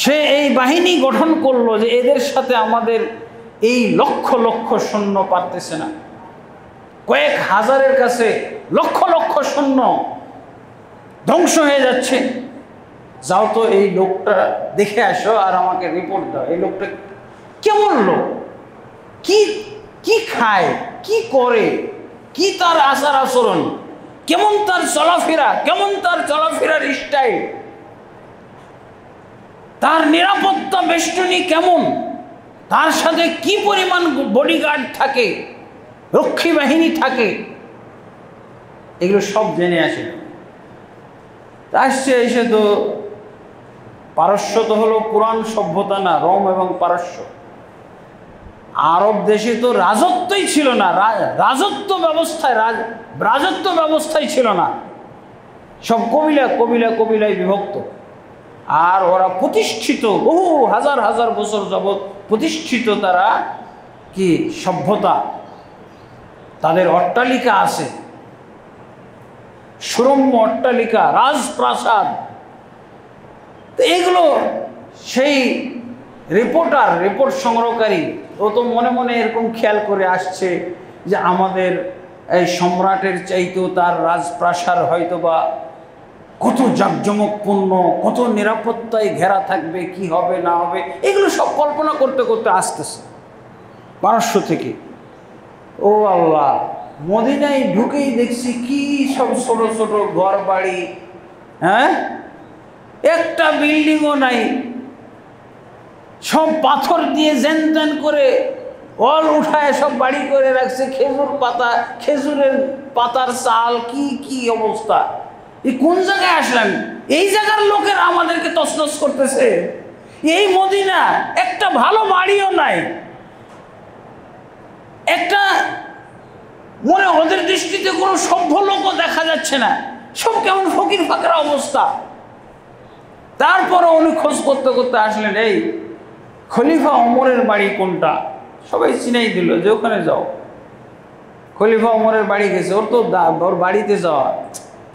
সে এই বাহিনী গঠন করলো যে এদের সাথে আমাদের এই লক্ষ লক্ষ সৈন্য পারতেছে না, কয়েক হাজারের কাছে লক্ষ লক্ষ সৈন্য ধ্বংস হয়ে যাচ্ছে। যাও তো এই লোকটা দেখে আসো আর আমাকে রিপোর্ট দাও, এই লোকটা কেমন লোক, কি খায়, কি করে, কি তার আচার আচরণ, কেমন তার চলাফেরা, কেমন তার চলাফেরার স্টাইল, তার নিরাপত্তা বেষ্টনী কেমন, তার সাথে কি পরিমাণ বডিগার্ড থাকে, রক্ষী বাহিনী থাকে, এগুলো সব জেনে আসে। আসছে এসে তো পারস্য তো হলো পুরাণ সভ্যতা না, রোম এবং পারস্য। আরব দেশে তো রাজত্বই ছিল না, রাজত্ব ব্যবস্থায় ছিল না, সব কবিলায় বিভক্ত। আর ওরা প্রতিষ্ঠিত, বহু হাজার হাজার বছর যাবৎ প্রতিষ্ঠিত তারা কি সভ্যতা, তাদের অট্টালিকা আছে, সুরম্য অট্টালিকা, রাজপ্রাসাদ। তো এগুলো সেই রিপোর্ট সংগ্রহকারী ও তো মনে মনে এরকম খেয়াল করে আসছে যে আমাদের এই সম্রাটের চাইতেও তার রাজপ্রাসাদ হয়তো বা কত জাঁকজমকপূর্ণ, কত নিরাপত্তায় ঘেরা থাকবে, কি হবে না হবে, এগুলো সব কল্পনা করতে করতে আসতেছে পারস্য থেকে। ও আল্লাহ, মদিনায় ঢুকেই দেখছি কি সব ছোট ছোট ঘর বাড়ি, হ্যাঁ, একটা বিল্ডিংও নাই, সব পাথর দিয়ে জেন করে অল উঠায় সব বাড়ি করে রাখছে, খেজুরের পাতার চাল, কি অবস্থা। এই কোন জায়গায় আসলাম? এই জায়গার লোকেরা আমাদেরকে তছনছ করতেছে। এই মদিনা একটা ভালো বাড়িও নাই, একটা মনে ওদের দৃষ্টিতে কোনো সভ্য লোকও দেখা যাচ্ছে না, সব কেমন ফকির ফাঁকরা অবস্থা। তারপরে উনি খোঁজ করতে করতে আসলেন এই খলিফা ওমরের বাড়ি কোনটা, সবাই চিনাই দিল যে ওখানে যাও। খলিফা ওমরের বাড়ি গেছে, ওর তো ওর বাড়িতে যাওয়া,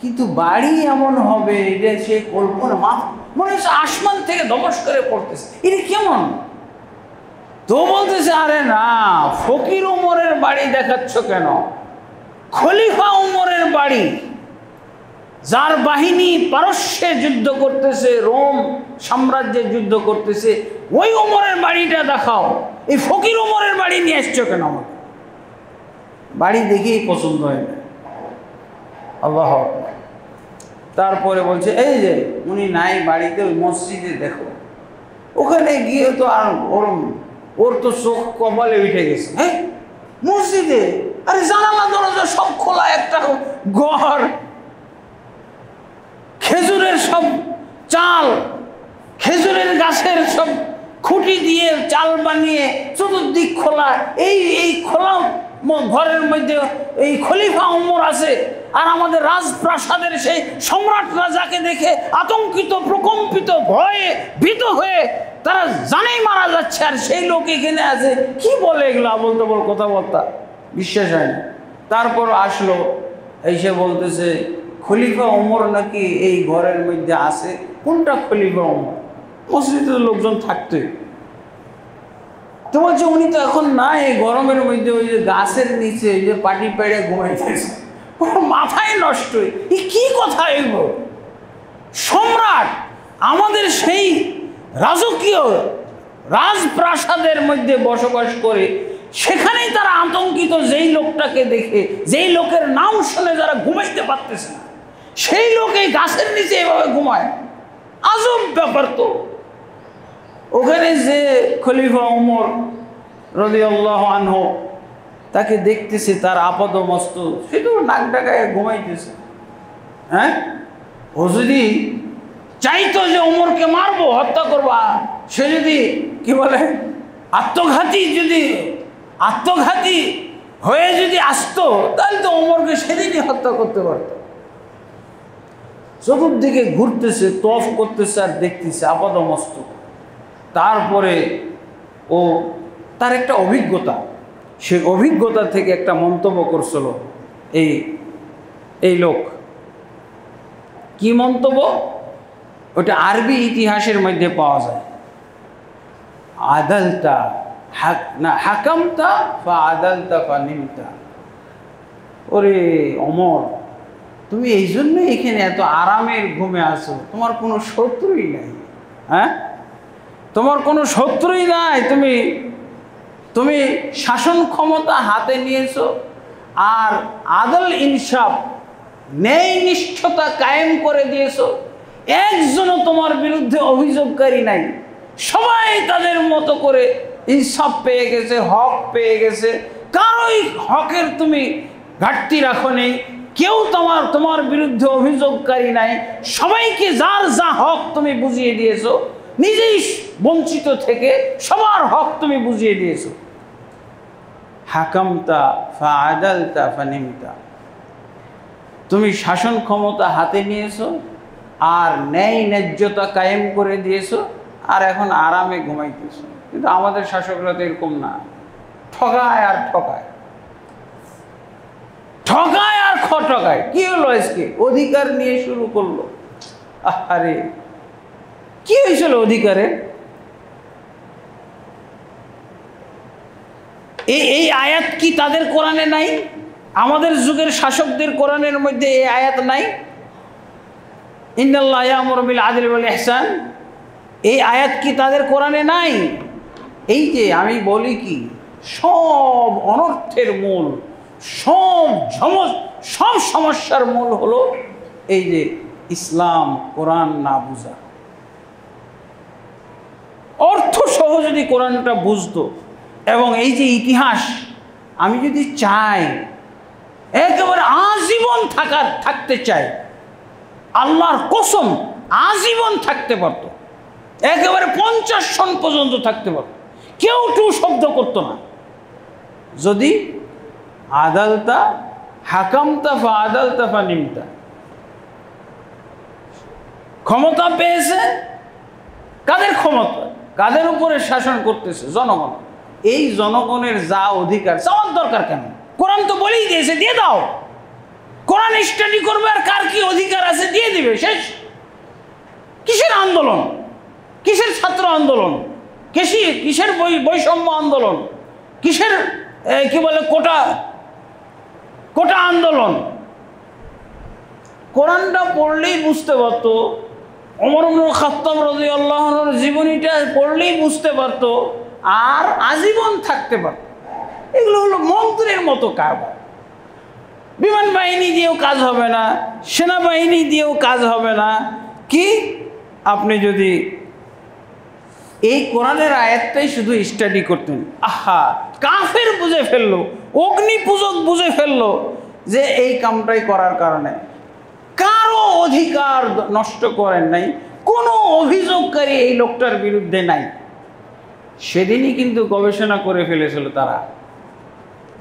কিন্তু বাড়ি এমন হবে এটা সে কল্পনা মনে হচ্ছে আসমান থেকে ধবস করে পড়তেছে, এটা কেমন? তো বলতেছে আরে না, ফকির ওমরের বাড়ি দেখাচ্ছ কেন? খলিফা ওমরের বাড়ি, যার বাহিনী পারস্যে যুদ্ধ করতেছে, রোম সাম্রাজ্যে যুদ্ধ করতেছে, ওই ওমরের বাড়িটা দেখাও। এই ফকির ওমরের বাড়ি নিয়ে আসছো কেন? আমাকে বাড়ি দেখেই পছন্দ হয় না। আল্লাহ আকবার। তারপরে বলছে এই যে উনি নাই বাড়িতে, ওই মসজিদে দেখো। ওখানে গিয়ে তো আর ওর তো চোখ কপালে উঠে গেছে। হ্যাঁ, মসজিদে? আরে জানালা দরজা সব খোলা, একটা ঘর, খেজুরের সব চাল, খেজুরের গাছের সব খুঁটি দিয়ে চাল বানিয়ে চতুর্দিক খোলা। এই খোলা ঘরের মধ্যে এই খলিফা ওমর আছে, আর আমাদের রাজপ্রাসাদের সেই সম্রাট রাজাকে দেখে আতঙ্কিত, প্রকম্পিত, ভয়ে ভীত হয়ে তারা জানেই মারা যাচ্ছে, আর সেই লোক এখানে আছে। কি বলে এগুলো আবল তাবল কথাবার্তা, বিশ্বাস হয় না। তারপর আসলো, এসে বলতেছে খলিফা ওমর নাকি এই ঘরের মধ্যে আছে। কোনটা খলিফা ওমর? মসজিদের লোকজন থাকতে। তো বলছে উনি তো এখন না, এই গরমের মধ্যে ওই যে গাছের নিচে ওই যে পাটি পেড়ে ঘুমাইতেছে। ওর মাথায় নষ্ট। কি কথা এগুলো? সম্রাট আমাদের সেই রাজকীয় রাজপ্রাসাদের মধ্যে বসবাস করে, সেখানেই তারা আতঙ্কিত, যেই লোকটাকে দেখে, যেই লোকের নাম শুনে যারা ঘুমাইতে পারতেছে না, সেই লোক এই গাছের নিচে এভাবে ঘুমায়। আজব ব্যাপার তো। ওখানে যে খলিফা ওমর রাদিয়াল্লাহু আনহু তাকে দেখতেছে, তার আপাদমস্তক, সে তো নাক ডাকায় ঘুমাইতেছে। হ্যাঁ, ও যদি চাইতো যে ওমরকে মারবো, হত্যা করবা, সে যদি কি বলে আত্মঘাতী হয়ে যদি আসতো, তাহলে তো ওমরকে সেদিনই হত্যা করতে পারত। চতুর্দিকে ঘুরতেছে, তফ করতেছে, আর দেখতেছে আপাদমস্তক। তারপরে ও তার একটা অভিজ্ঞতা, সেই অভিজ্ঞতা থেকে একটা মন্তব্য করছিল এই লোক। কি মন্তব্য? ওটা আরবি ইতিহাসের মধ্যে পাওয়া যায়। আদালতা হাকামতা ফা আদালতা ফা নিমতা। ওরে ওমর, তুমি এই জন্যই এখানে এত আরামের ঘুমে আসো, তোমার কোনো শত্রুই নাই। হ্যাঁ, তোমার কোনো শত্রুই নাই, তুমি শাসন ক্ষমতা হাতে নিয়েছো, আর আদল ইনসাফ, ন্যায় নিষ্ঠতা কায়েম করে দিয়েছো। একজনও তোমার বিরুদ্ধে অভিযোগকারী নাই, সবাই তাদের মতো করে ইনসাফ পেয়ে গেছে, হক পেয়ে গেছে। কারোই হকের তুমি ঘাটতি রাখো নেই, কেউ তোমার বিরুদ্ধে অভিযোগকারী নাই। সবাইকে যার যা হক তুমি বুঝিয়ে দিয়েছো, নিজেই বঞ্চিত থেকে সবার হক তুমি বুঝিয়ে দিয়েছো। হাকামতা ফা আদালতা ফা নিমতা। তুমি শাসন ক্ষমতা হাতে নিয়েছো, আর ন্যায় ন্যায্যতা কায়েম করে দিয়েছো, আর এখন আরামে ঘুমাইতেছো। কিন্তু আমাদের শাসকরা তো এরকম না, ঠকায় আর ঠকায়, ঠকায় আর ঠকায়। কি হলো আজকে? অধিকার নিয়ে শুরু করলো। আরে কি হয়েছিল অধিকারে? এই আয়াত কি তাদের কোরআনে নাই? আমাদের যুগের শাসকদের কোরআনের মধ্যে এই আয়াত নাই? ইন্নাল্লাহা ইয়া'মুরু বিল আদলি ওয়াল ইহসান, এই আয়াত কি তাদের কোরআনে নাই? এই যে আমি বলি কি, সব অনর্থের মূল, সব সমস্যার মূল হলো এই যে ইসলাম কোরআন না বুঝা। অর্থ সহ যদি কোরআনটা বুঝতো, এবং এই যে ইতিহাস, আমি যদি চাই একেবারে আজীবন থাকতে চাই, আল্লাহর কসম আজীবন থাকতে পারত, একেবারে 50 সন পর্যন্ত থাকতে পারত, কেউ টু শব্দ করতো না, যদি আদালতা হাকামতা ফা আদালতা ফা নিমতা। ক্ষমতা পেয়েছে, কাদের ক্ষমতা? কাদের উপরে শাসন করতেছে? জনগণ। এই জনগণের যা অধিকার চাওয়ার দরকার কেন? কোরআন তো বলেই দিয়েছে, দিয়ে দাও। কোরআন স্টাডি করবে আর কার কি অধিকার আছে দিয়ে দিবে, শেষ। কিসের আন্দোলন, কিসের ছাত্র আন্দোলন, কিসের বৈষম্য আন্দোলন, কিসের কি বলে কোটা আন্দোলন? কোরআনটা পড়লেই বুঝতে পারতো, ওমর ইবনে খাত্তাব রাদিয়াল্লাহু আনহুর জীবনীটা পড়লেই বুঝতে পারতো, আর আজীবন থাকতে পারত। এগুলো হলো মন্ত্রের মতো কারবার। বিমান বাহিনী দিয়েও কাজ হবে না, সেনাবাহিনী দিয়েও কাজ হবে না। কি আপনি যদি এই কোরআনের আয়াতটাই শুধু স্টাডি করতেন, আহা, কাফের বুঝে ফেললো, অগ্নি পূজক বুঝে ফেললো যে এই কামটাই করার কারণে কারো অধিকার নষ্ট করেন নাই, কোনো অভিযোগকারী এই লোকটার বিরুদ্ধে নাই। সেদিনই কিন্তু গবেষণা করে ফেলেছিল তারা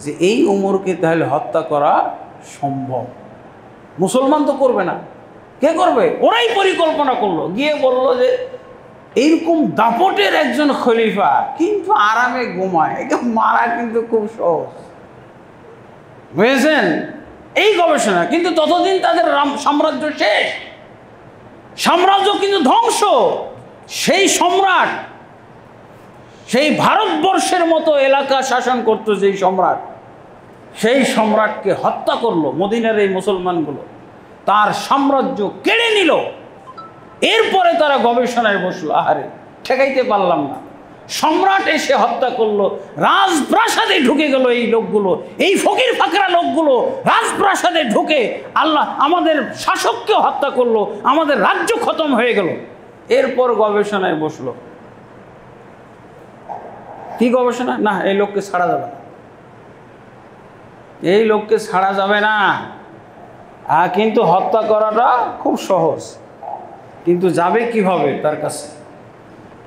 যে এই উমরকে তাহলে হত্যা করা সম্ভব। মুসলমান তো করবে না, কে করবে? ওরাই পরিকল্পনা করলো, গিয়ে বলল যে এইরকম দাপটের একজন খলিফা কিন্তু আরামে ঘুমায়, একে মারা কিন্তু খুব সহজ। বুঝেছেন? এই গবেষণা। কিন্তু ততদিন তাদের সাম্রাজ্য শেষ, সাম্রাজ্য কিন্তু ধ্বংস। সেই সম্রাট, সেই ভারতবর্ষের মতো এলাকা শাসন করতো যেই সম্রাট, সেই সম্রাটকে হত্যা করলো মদিনার এই মুসলমানগুলো, তার সাম্রাজ্য কেড়ে নিল। এরপরে তারা গবেষণায় বসলো, আহারে ঠেকাইতে পারলাম না, সম্রাট এসে হত্যা করলো, রাজপ্রাসাদে ঢুকে গেল এই লোকগুলো, এই ফকির ফাকরা লোকগুলো রাজপ্রাসাদে ঢুকে আল্লাহ আমাদের শাসককে হত্যা করলো, আমাদের রাজ্য খতম হয়ে গেল। এরপর গবেষণায় বসলো। কি গবেষণা? না, এই লোককে ছাড়া যাবে না, এই লোককে ছাড়া যাবে না। কিন্তু হত্যা করাটা খুব সহজ, কিন্তু যাবে কিভাবে তার কাছে?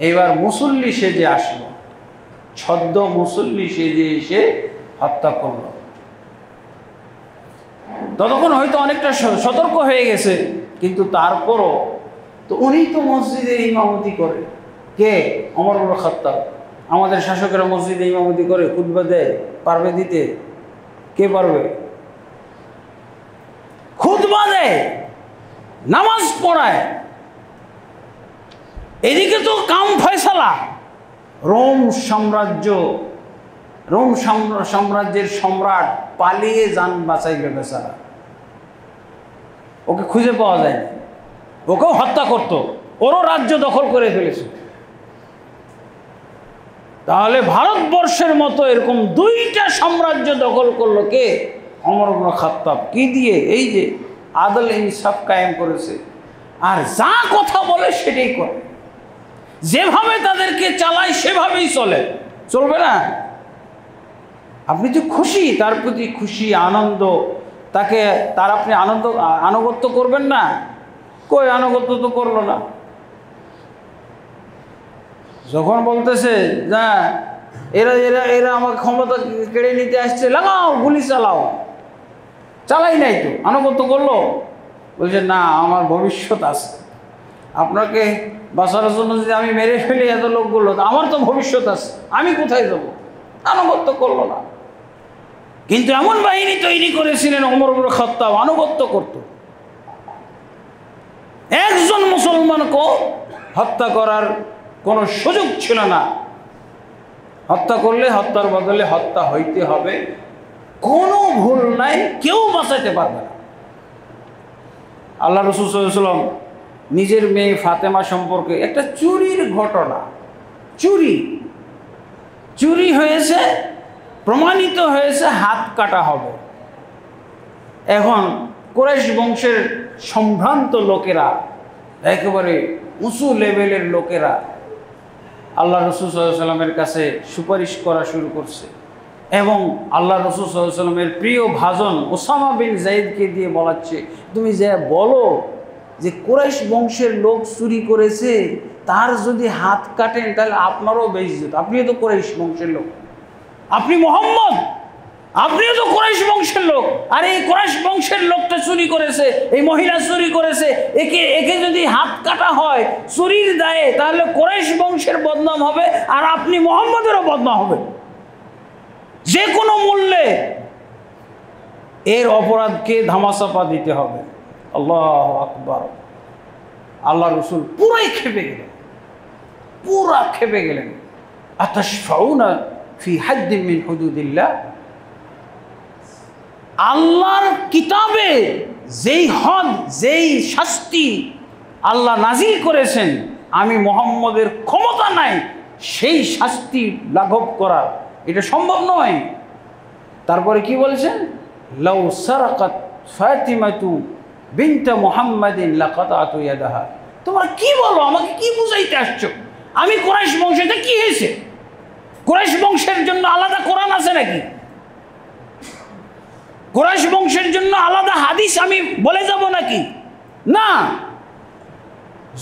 এবার মুসল্লি সেজে আসলো, ছদ্ম মুসল্লি সেজে এসে হত্যা করলো। ততক্ষণ হয়তো অনেকটা সতর্ক হয়ে গেছে, কিন্তু তারপরও তো উনি তো মসজিদের ইমামতি করে। কে? ওমর ইবনে খাত্তাব। আমাদের শাসকেরা মসজিদে ইমামতি করে, খুতবা দেয়, পারবে দিতে? কে পারবে? খুতবা দেয়, নামাজ পড়ায়, এদিকে তো কাম ফয়সালা। রোম সাম্রাজ্যের সম্রাট পালিয়ে যান বাঁচাইবে বেচারা, ওকে খুঁজে পাওয়া যায়নি, ওকেও হত্যা করত, ওরও রাজ্য দখল করে ফেলেছে। তাহলে ভারতবর্ষের মতো এরকম দুইটা সাম্রাজ্য দখল করলো কে? ওমর ইবনে খাত্তাব। কি দিয়ে? এই যে আদল ইনসাফ কায়েম করেছে, আর যা কথা বলে সেটাই করে, যেভাবে তাদেরকে চালায় সেভাবেই চলবে না। আপনি যে খুশি, তার প্রতি খুশি, আনন্দ, তার আপনি আনুগত্য করবেন না? কই আনুগত্য তো করলো না। যখন বলতেছে না এরা এরা এরা আমার ক্ষমতা কেড়ে নিতে আসছে, লাগাও, গুলি চালাও, চালাই নাই তো, আনুগত্য করলো? বলছে না, আমার ভবিষ্যৎ আছে, আপনাকে বাঁচানোর জন্য যদি আমি মেরে ফেলি এত লোকগুলো, আমার তো ভবিষ্যৎ আছে, আমি কোথায় যাব? আনুগত্য করলো না। কিন্তু এমন বাহিনী তৈরি করেছিলেন ওমর ইবনে খাত্তাব, আনুগত্য করত। একজন মুসলমানকে হত্যা করার কোনো সুযোগ ছিল না। হত্যা করলে হত্যার বদলে হত্যা হইতে হবে, কোনো ভুল নাই, কেউ বাঁচাইতে পারবে না। আল্লাহ রাসূল সাল্লাল্লাহু আলাইহি ওয়াসাল্লাম নিজের মেয়ে ফাতেমা সম্পর্কে একটা চুরির ঘটনা, চুরি হয়েছে, প্রমাণিত হয়েছে, হাত কাটা হবে। এখন কুরাইশ বংশের সম্ভ্রান্ত লোকেরা, একেবারে উঁচু লেভেলের লোকেরা আল্লাহ রাসূল সাল্লাল্লাহু আলাইহি ওয়াসাল্লামের কাছে সুপারিশ করা শুরু করছে, এবং আল্লাহ রাসূল সাল্লাল্লাহু আলাইহি ওয়াসাল্লামের প্রিয় ভাজন ওসামা বিন যায়েদকে দিয়ে বলাচ্ছে, তুমি যা বলো যে কুরাইশ বংশের লোক চুরি করেছে, তার যদি হাত কাটেন তাহলে আপনারও বেইজ্জত, আপনিও তো কুরাইশ বংশের লোক, আপনি মুহাম্মদ, আপনিও তো কুরাইশ বংশের লোক। আর এই কুরাইশ বংশের লোকটা চুরি করেছে, এই মহিলা চুরি করেছে, একে যদি হাত কাটা হয় চুরির দায়ে, তাহলে কুরাইশ বংশের বদনাম হবে, আর আপনি মুহাম্মদেরও বদনাম হবে। যে কোনো মূল্যে এর অপরাধকে ধামাচাপা দিতে হবে। আল্লাহু আকবার। আল্লাহ রসুল পুরাই খেপে গেলেন, পুরা খেপে গেলেন। আতাশফাউনা ফি হাদ্দিন মিন হুদুদিল্লাহ, আল্লাহর কিতাবে যেই হদ, যেই শাস্তি আল্লাহ নাজিল করেছেন, আমি মুহাম্মদের ক্ষমতা নাই সেই শাস্তি লাঘব করা, এটা সম্ভব নয়। তারপরে কি বলছেন? লাউ সারাকাত ফাতিমাতু বিনত মুহাম্মাদিন লাকাতাতু ইয়াদাহা। তোমরা কি বলো? আমাকে কি বুঝাইতে আসছো? আমি কুরাইশ বংশে, কি হয়েছে? কুরাইশ বংশের জন্য আলাদা কোরআন আছে নাকি? কুরাইশ বংশের জন্য আলাদা হাদিস আমি বলে যাব নাকি? না।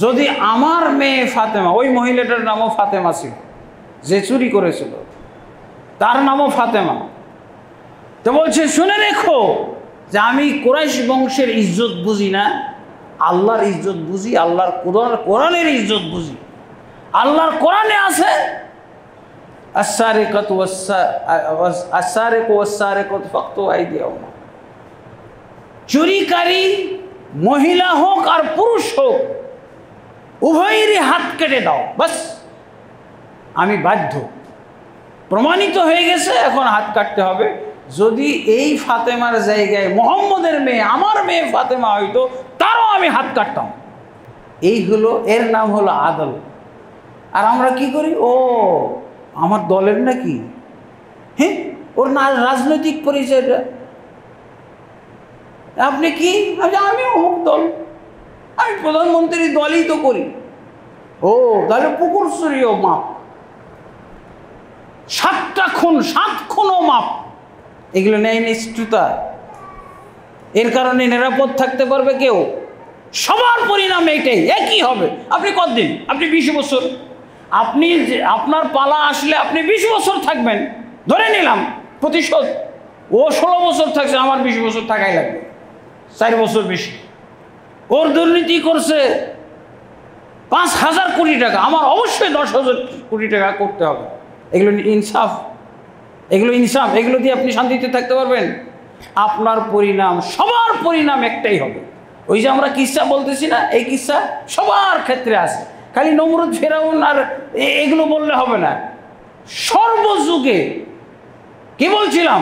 যদি আমার মেয়ে ফাতেমা, ওই মহিলাটার নামও ফাতেমা ছিল, যে চুরি করেছিল, তার নামও ফাতেমা, তো বলছে শুনে রেখো যে আমি কুরাইশ বংশের ইজ্জত বুঝি না, আল্লাহর ইজ্জত বুঝি, আল্লাহর কোরআনের ইজ্জত বুঝি। আল্লাহর কোরআনে আছে আস-সারিকাতু ওয়াস-সারিকু ফাকতু আইদিয়াহুমা, চুরিকারী মহিলা হোক আর পুরুষ হোক, উভয়েরই হাত কেটে দাও। বাস, আমি বাধ্য, প্রমাণিত হয়ে গেছে, এখন হাত কাটতে হবে। যদি এই ফাতেমার জায়গায় মুহাম্মদের মেয়ে, আমার মেয়ে ফাতেমা হয়তো, তারও আমি হাত কাটতাম। এই হলো, এর নাম হলো আদল। আর আমরা কি করি? ও আমার দলের নাকি, হ্যাঁ, ওর না রাজনৈতিক পরিচয়টা। আপনি কি? আমি অমুক দল, আমি প্রধানমন্ত্রী দলই তো করি। ও তাহলে পুকুর চুরিও মাপ, 7টা খুন, 7 খুনও মাপ। এগুলো নেই নিষ্ঠুতা। এর কারণে নিরাপদ থাকতে পারবে কেউ? সবার পরিণাম এইটাই, একই হবে। আপনি কতদিন? আপনি 20 বছর, আপনি আপনার পালা আসলে আপনি 20 বছর থাকবেন, ধরে নিলাম প্রতিশোধ। ও 16 বছর থাকছে, আমার 20 বছর থাকাই লাগবে, 4 বছর বেশি। ওর দুর্নীতি করছে 5,000 কোটি টাকা, আমার অবশ্যই 10,000 কোটি টাকা করতে হবে। এগুলো ইনসাফ? এগুলো ইনসাফ? এগুলো দিয়ে আপনি শান্তিতে থাকতে পারবেন? আপনার পরিণাম, সবার পরিণাম একটাই হবে। ওই যে আমরা কিসসা বলতেছি না, এই কিসসা সবার ক্ষেত্রে আছে। খালি নমরুদ, ফেরাউন আর এগুলো বললে হবে না। সর্বযুগে কি বলছিলাম,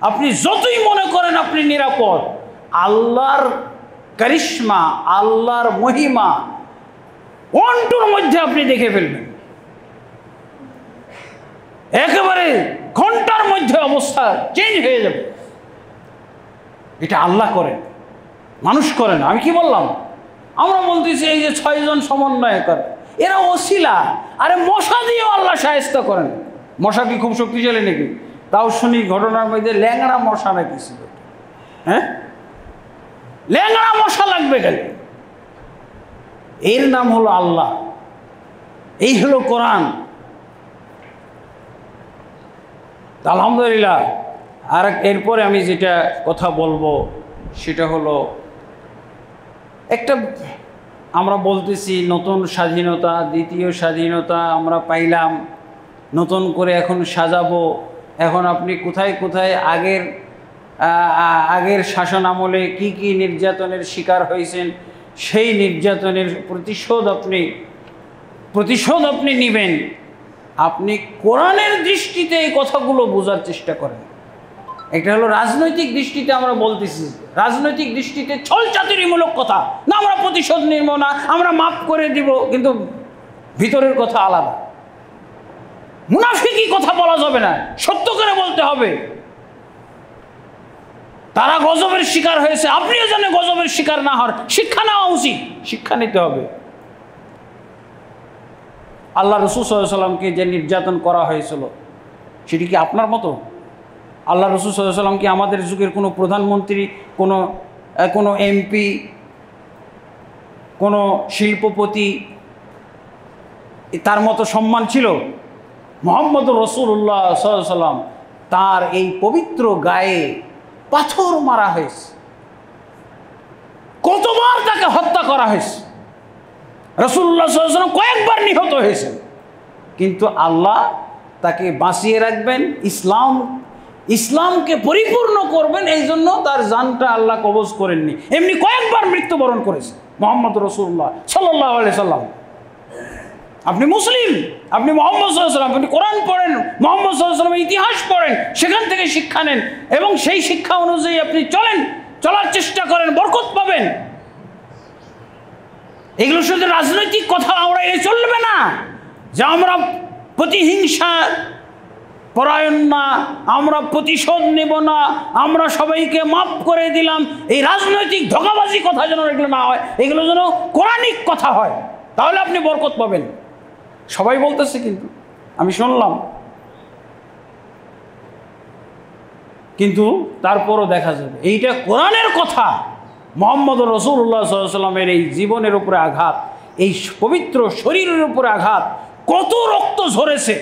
আপনি যতই মনে করেন আপনি নিরাপদ, আল্লাহর কারিশমা, আল্লাহর মহিমা অন্টুর মধ্যে আপনি দেখে ফেলবেন। একেবারে ঘন্টার মধ্যে অবস্থা চেঞ্জ হয়ে যাবে। এটা আল্লাহ করেন, মানুষ করে না। আমি কি বললাম? আমরা বলতেছি এই যে 6 জন সমন্বয়কার, এরা ওসিলা। আরে মশা দিয়েও আল্লাহ শায়েস্তা করেন। মশা কি খুব শক্তিশালী নাকি? তাও শুনি ঘটনার মধ্যে ল্যাংড়া মশা নাকি ছিল। হ্যাঁ, ল্যাংড়া মশা লাগবে গেলে। এর নাম হলো আল্লাহ, এই হলো কোরআন। আলহামদুলিল্লাহ। আর এরপরে আমি যেটা কথা বলবো সেটা হলো, একটা আমরা বলতেছি নতুন স্বাধীনতা, দ্বিতীয় স্বাধীনতা আমরা পাইলাম, নতুন করে এখন সাজাবো। এখন আপনি কোথায় কোথায় আগের শাসন আমলে কি কি নির্যাতনের শিকার হয়েছেন, সেই নির্যাতনের প্রতিশোধ আপনি নেবেন। আপনি কোরআনের দৃষ্টিতে এই কথাগুলো বোঝার চেষ্টা করেন। একটা হলো রাজনৈতিক দৃষ্টিতে আমরা বলতেছি, রাজনৈতিক দৃষ্টিতে ছলচাতুরিমূলক কথা না, আমরা প্রতিশোধ নিব না, আমরা মাফ করে দিব, কিন্তু ভিতরের কথা আলাদা। মুনাফিকি কথা বলা যাবে না, সত্য করে বলতে হবে। তারা গজবের শিকার হয়েছে, আপনিও যেন গজবের শিকার না হন, শিক্ষা নেওয়া উচিত, শিক্ষা নিতে হবে। আল্লাহ রসুল সাল্লাল্লাহু আলাইহি সাল্লামকে যে নির্যাতন করা হয়েছিল সেটি কি আপনার মতো? আল্লাহ রসুল সাল্লাল্লাহু আলাইহি সাল্লাম কি আমাদের যুগের কোনো প্রধানমন্ত্রী, কোনো এমপি, কোনো শিল্পপতি, তার মতো সম্মান ছিল? মুহাম্মদ রাসূলুল্লাহ সাল্লাল্লাহু আলাইহি সাল্লাম, তার এই পবিত্র গায়ে পাথর মারা হয়েছে, কতবার তাকে হত্যা করা হয়েছে, রাসূলুল্লাহ সাল্লাল্লাহু আলাইহি সাল্লাম কয়েকবার নিহত হয়েছেন, কিন্তু আল্লাহ তাকে বাঁচিয়ে রাখবেন। ইসলাম ইসলামকে পরিপূর্ণ করবেন, এই জন্য তার জানটা আল্লাহ কবজ করেননি। এমনি কয়েকবার মৃত্যুবরণ করেছে মুহাম্মদ রাসূলুল্লাহ সাল্লাল্লাহু আলাইহি সাল্লাম। আপনি মুসলিম, আপনি মুহাম্মদ সাল্লাল্লাহু আলাইহি সাল্লাম, আপনি কোরআন পড়েন, মুহাম্মদ সাল্লাল্লাহু আলাইহি সাল্লামের ইতিহাস পড়েন, সেখান থেকে শিক্ষা নেন এবং সেই শিক্ষা অনুযায়ী আপনি চলার চেষ্টা করেন, বরকত পাবেন। এগুলো শুধু রাজনৈতিক কথা আমরা এ চলবে না যে আমরা প্রতিহিংসা পরায়ণ না, আমরা প্রতিশোধ নেব না, আমরা সবাইকে মাফ করে দিলাম। এই রাজনৈতিক ধোঁকাবাজি কথা যেন এগুলো না হয়, এগুলো যেন কোরআনিক কথা হয়, তাহলে আপনি বরকত পাবেন। সবাই বলতেছে, কিন্তু আমি শুনলাম, কিন্তু তারপরও দেখা যাবে এইটা কোরআনের কথা। মুহাম্মদ রাসূলুল্লাহ সাল্লাল্লাহু আলাইহি সাল্লামের এই জীবনের উপরে আঘাত, এই পবিত্র শরীরের উপরে আঘাত, কত রক্ত ঝরেছে,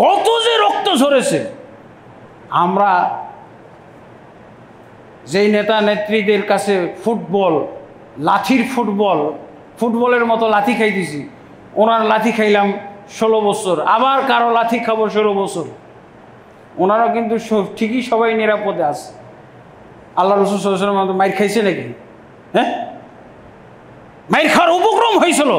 কত যে রক্ত ঝরেছে। আমরা যেই নেতা নেত্রীদের কাছে ফুটবলের মতো লাথি খাইতেছি, ওনার লাথি খাইলাম 16 বছর, আবার কারো লাথি খাবো 16 বছর। ওনারা কিন্তু ঠিকই সবাই নিরাপদে আছে। আল্লাহ রাসূল সাল্লাল্লাহু আলাইহি ওয়াসাল্লাম মাইর খাইছে নাকি? হ্যাঁ, মাইর খাওয়ার উপক্রম হয়েছিল।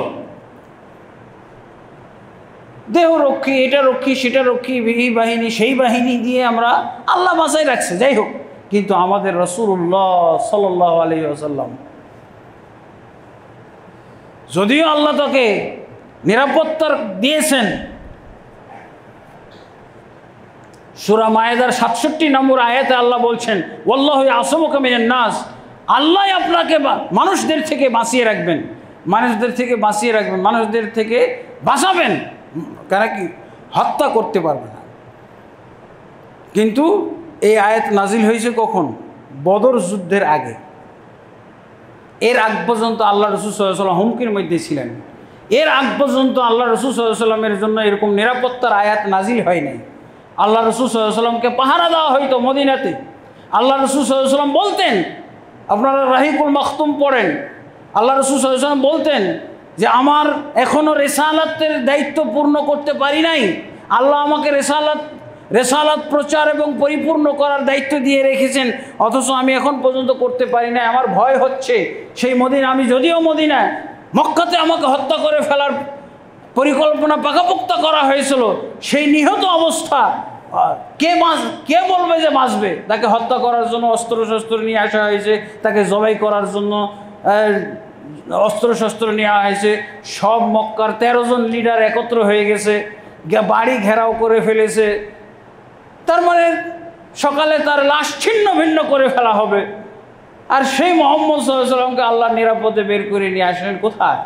দেহ রক্ষী, এটা রক্ষী, সেটা রক্ষী, এই বাহিনী সেই বাহিনী দিয়ে আমরা আল্লাহ বাঁচাই রাখছে, যাই হোক। কিন্তু আমাদের রাসূলুল্লাহ সাল্লাল্লাহু আলাইহি ওয়াসাল্লাম, যদিও আল্লাহ তাকে নিরাপত্তা দিয়েছেন, সূরা মায়েদার 67 নম্বর আয়াতে আল্লাহ বলছেন, ওয়াল্লাহু ইয়াসিমুকা মিনান নাস, আল্লাহ আপনাকে মানুষদের থেকে বাঁচিয়ে রাখবেন, মানুষদের থেকে বাঁচাবেন। কারণ কি, হত্যা করতে পারবে না। কিন্তু এই আয়াত নাজিল হয়েছে কখন? বদর যুদ্ধের আগে। এর আগ পর্যন্ত আল্লাহ রাসূল সাল্লাল্লাহু আলাইহি ওয়াসাল্লাম হুমকির মধ্যে ছিলেন। এর আগ পর্যন্ত আল্লাহ রাসূল সাল্লাল্লাহু আলাইহি ওয়াসাল্লামের জন্য এরকম নিরাপত্তার আয়াত নাজিল হয় নাই। আল্লাহ রাসূল সাল্লাল্লাহু আলাইহি ওয়াসাল্লামকে পাহারা দেওয়া হইতো মদিনাতে। আল্লাহ রাসূল সাল্লাল্লাহু আলাইহি ওয়াসাল্লাম বলতেন, আপনারা রাহিকুল মাখতুম পড়েন, আল্লাহ রাসূল সাল্লাল্লাহু আলাইহি ওয়াসাল্লাম বলতেন যে আমার এখনও রেসালাতের দায়িত্ব পূর্ণ করতে পারি নাই, আল্লাহ আমাকে রেসালাত প্রচার এবং পরিপূর্ণ করার দায়িত্ব দিয়ে রেখেছেন, অথচ আমি এখন পর্যন্ত করতে পারি নাই। আমার ভয় হচ্ছে সেই আমি যদিও মদিনায়, মক্কাতে আমাকে হত্যা করে ফেলার পরিকল্পনা পাকাপোক্ত করা হয়েছিল, সেই নিহত অবস্থা কে বলবে যে বাঁচবে? তাকে হত্যা করার জন্য অস্ত্রশস্ত্র নিয়ে আসা হয়েছে, তাকে জবাই করার জন্য অস্ত্রশস্ত্র নেওয়া হয়েছে। সব মক্কার 13 জন লিডার একত্র হয়ে গেছে, বাড়ি ঘেরাও করে ফেলেছে। তার মানে সকালে তার লাশ ছিন্ন ভিন্ন করে ফেলা হবে। আর সেই মুহাম্মদ সাল্লাল্লাহু আলাইহি ওয়াসাল্লামকে আল্লাহ নিরাপদে বের করে নিয়ে আসলেন কোথায়?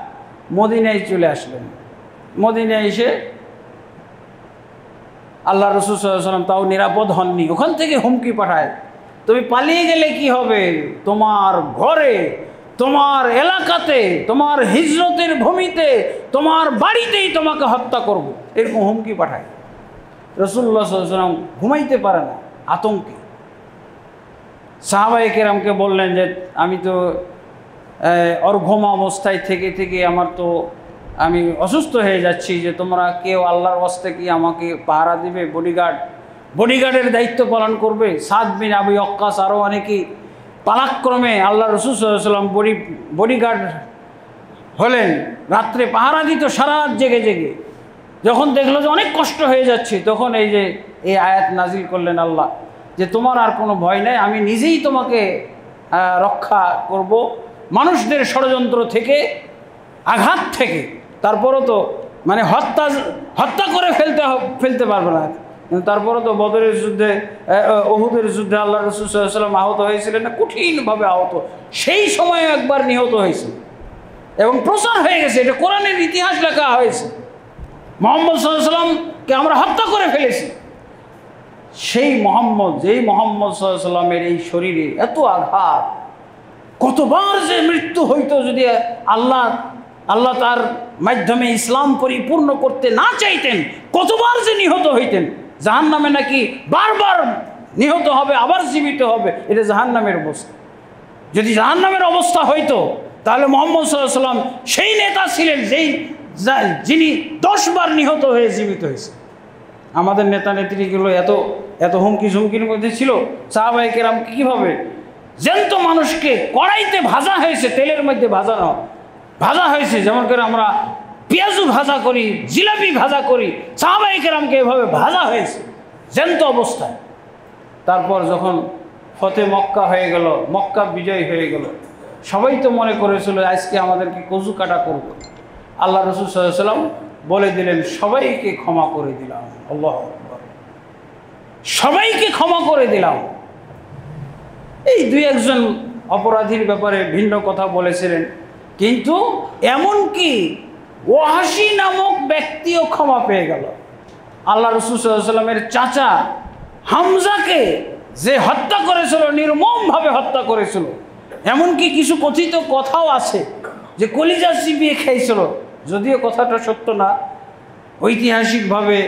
মদিনায় চলে আসলেন। মদিনায় এসে আল্লাহ রাসূল সাল্লাল্লাহু আলাইহি ওয়াসাল্লাম তাও নিরাপদ হননি, ওখান থেকে হুমকি পাঠায়, তুমি পালিয়ে গেলে কি হবে? তোমার ঘরে, তোমার এলাকাতে, তোমার হিজরতের ভূমিতে, তোমার বাড়িতেই তোমাকে হত্যা করব, এরকম হুমকি পাঠায়। রাসূলুল্লাহ সাল্লাল্লাহু আলাইহি ওয়াসাল্লাম ঘুমাইতে পারে না আতঙ্কে। সাহাবায়ে কেরামকে বললেন যে আমি তো অর্ঘমা অবস্থায় থেকে থেকে আমি অসুস্থ হয়ে যাচ্ছি, যে তোমরা কেউ আল্লাহর ওয়াস্তে কি আমাকে পাহারা দিবে, বডিগার্ডের দায়িত্ব পালন করবে? সাদ বিন আবু ওয়াক্কাস আরও অনেকেই পালাক্রমে আল্লাহ রাসূল সাল্লাল্লাহু আলাইহি ওয়াসাল্লাম বডিগার্ড হলেন, রাত্রে পাহারা দিত সারা রাত জেগে জেগে। যখন দেখলো যে অনেক কষ্ট হয়ে যাচ্ছে, তখন এই আয়াত নাজিল করলেন আল্লাহ, যে তোমার আর কোনো ভয় নাই, আমি নিজেই তোমাকে রক্ষা করব মানুষদের ষড়যন্ত্র থেকে, আঘাত থেকে। তারপরও তো মানে হত্যা করে ফেলতে পারবে না, কিন্তু তারপরও তো বদরের যুদ্ধে, উহুদের যুদ্ধে আল্লাহ রাসূল সাল্লাল্লাহু আলাইহি ওয়াসাল্লাম আহত হয়েছিলেন না, কঠিনভাবে আহত। সেই সময় একবার নিহত হয়েছে এবং প্রচার হয়ে গেছে, এটা কোরআনের ইতিহাস লেখা হয়েছে, মুহাম্মদ সাল্লাল্লাহু আলাইহি ওয়াসাল্লামকে আমরা হত্যা করে ফেলেছি। যেই মুহাম্মদ সাল্লাল্লাহু আলাইহি ওয়াসাল্লামের এই শরীরে এত আঘাত, কতবার যে মৃত্যু হইতো যদি আল্লাহ তার মাধ্যমে ইসলাম পরিপূর্ণ করতে না চাইতেন, কতবার যে নিহত হইতেন। জাহান্নামে নাকি বারবার নিহত হবে, আবার জীবিত হবে, এটা জাহান্নামের অবস্থা। যদি জাহান্নামের অবস্থা হইতো, তাহলে মুহাম্মদ সাল্লাল্লাহু আলাইহি ওয়াসাল্লাম সেই নেতা ছিলেন যিনি 10 বার নিহত হয়ে জীবিত হয়েছে। আমাদের নেতা নেত্রীগুলো এত এত হুমকি ঝুমকির মধ্যে ছিল, সাহাবায়ে কেরাম কীভাবে জ্যান্ত মানুষকে কড়াইতে ভাজা হয়েছে, তেলের মধ্যে ভাজা হয়েছে, যেমন করে আমরা পেঁয়াজু ভাজা করি, জিলাপি ভাজা করি, সাহাবায়ে কেরামকে এভাবে ভাজা হয়েছে জ্যান্ত অবস্থায়। তারপর যখন ফতে মক্কা হয়ে গেল, মক্কা বিজয় হয়ে গেল, সবাই তো মনে করেছিল আজকে আমাদেরকে কচু কাটা করবে। আল্লাহ রাসূল সাল্লাল্লাহু আলাইহি ওয়াসাল্লাম বলে দিলেন, সবাইকে ক্ষমা করে দিলাম। আল্লাহু আকবার, সবাইকে ক্ষমা করে দিলাম। এই দুই একজন অপরাধীর ব্যাপারে ভিন্ন কথা বলেছিলেন, কিন্তু এমনকি ওয়াহাশী নামক ব্যক্তিও ক্ষমা পেয়ে গেল। আল্লাহ রাসূল সাল্লাল্লাহু আলাইহি ওয়াসাল্লামের চাচা হামজাকে যে হত্যা করেছিল, নির্মমভাবে হত্যা করেছিল, এমনকি কিছু কথিত কথাও আছে যে কলিজা চিবিয়ে খেয়েছিল, যদিও কথাটা সত্য না, ঐতিহাসিকভাবে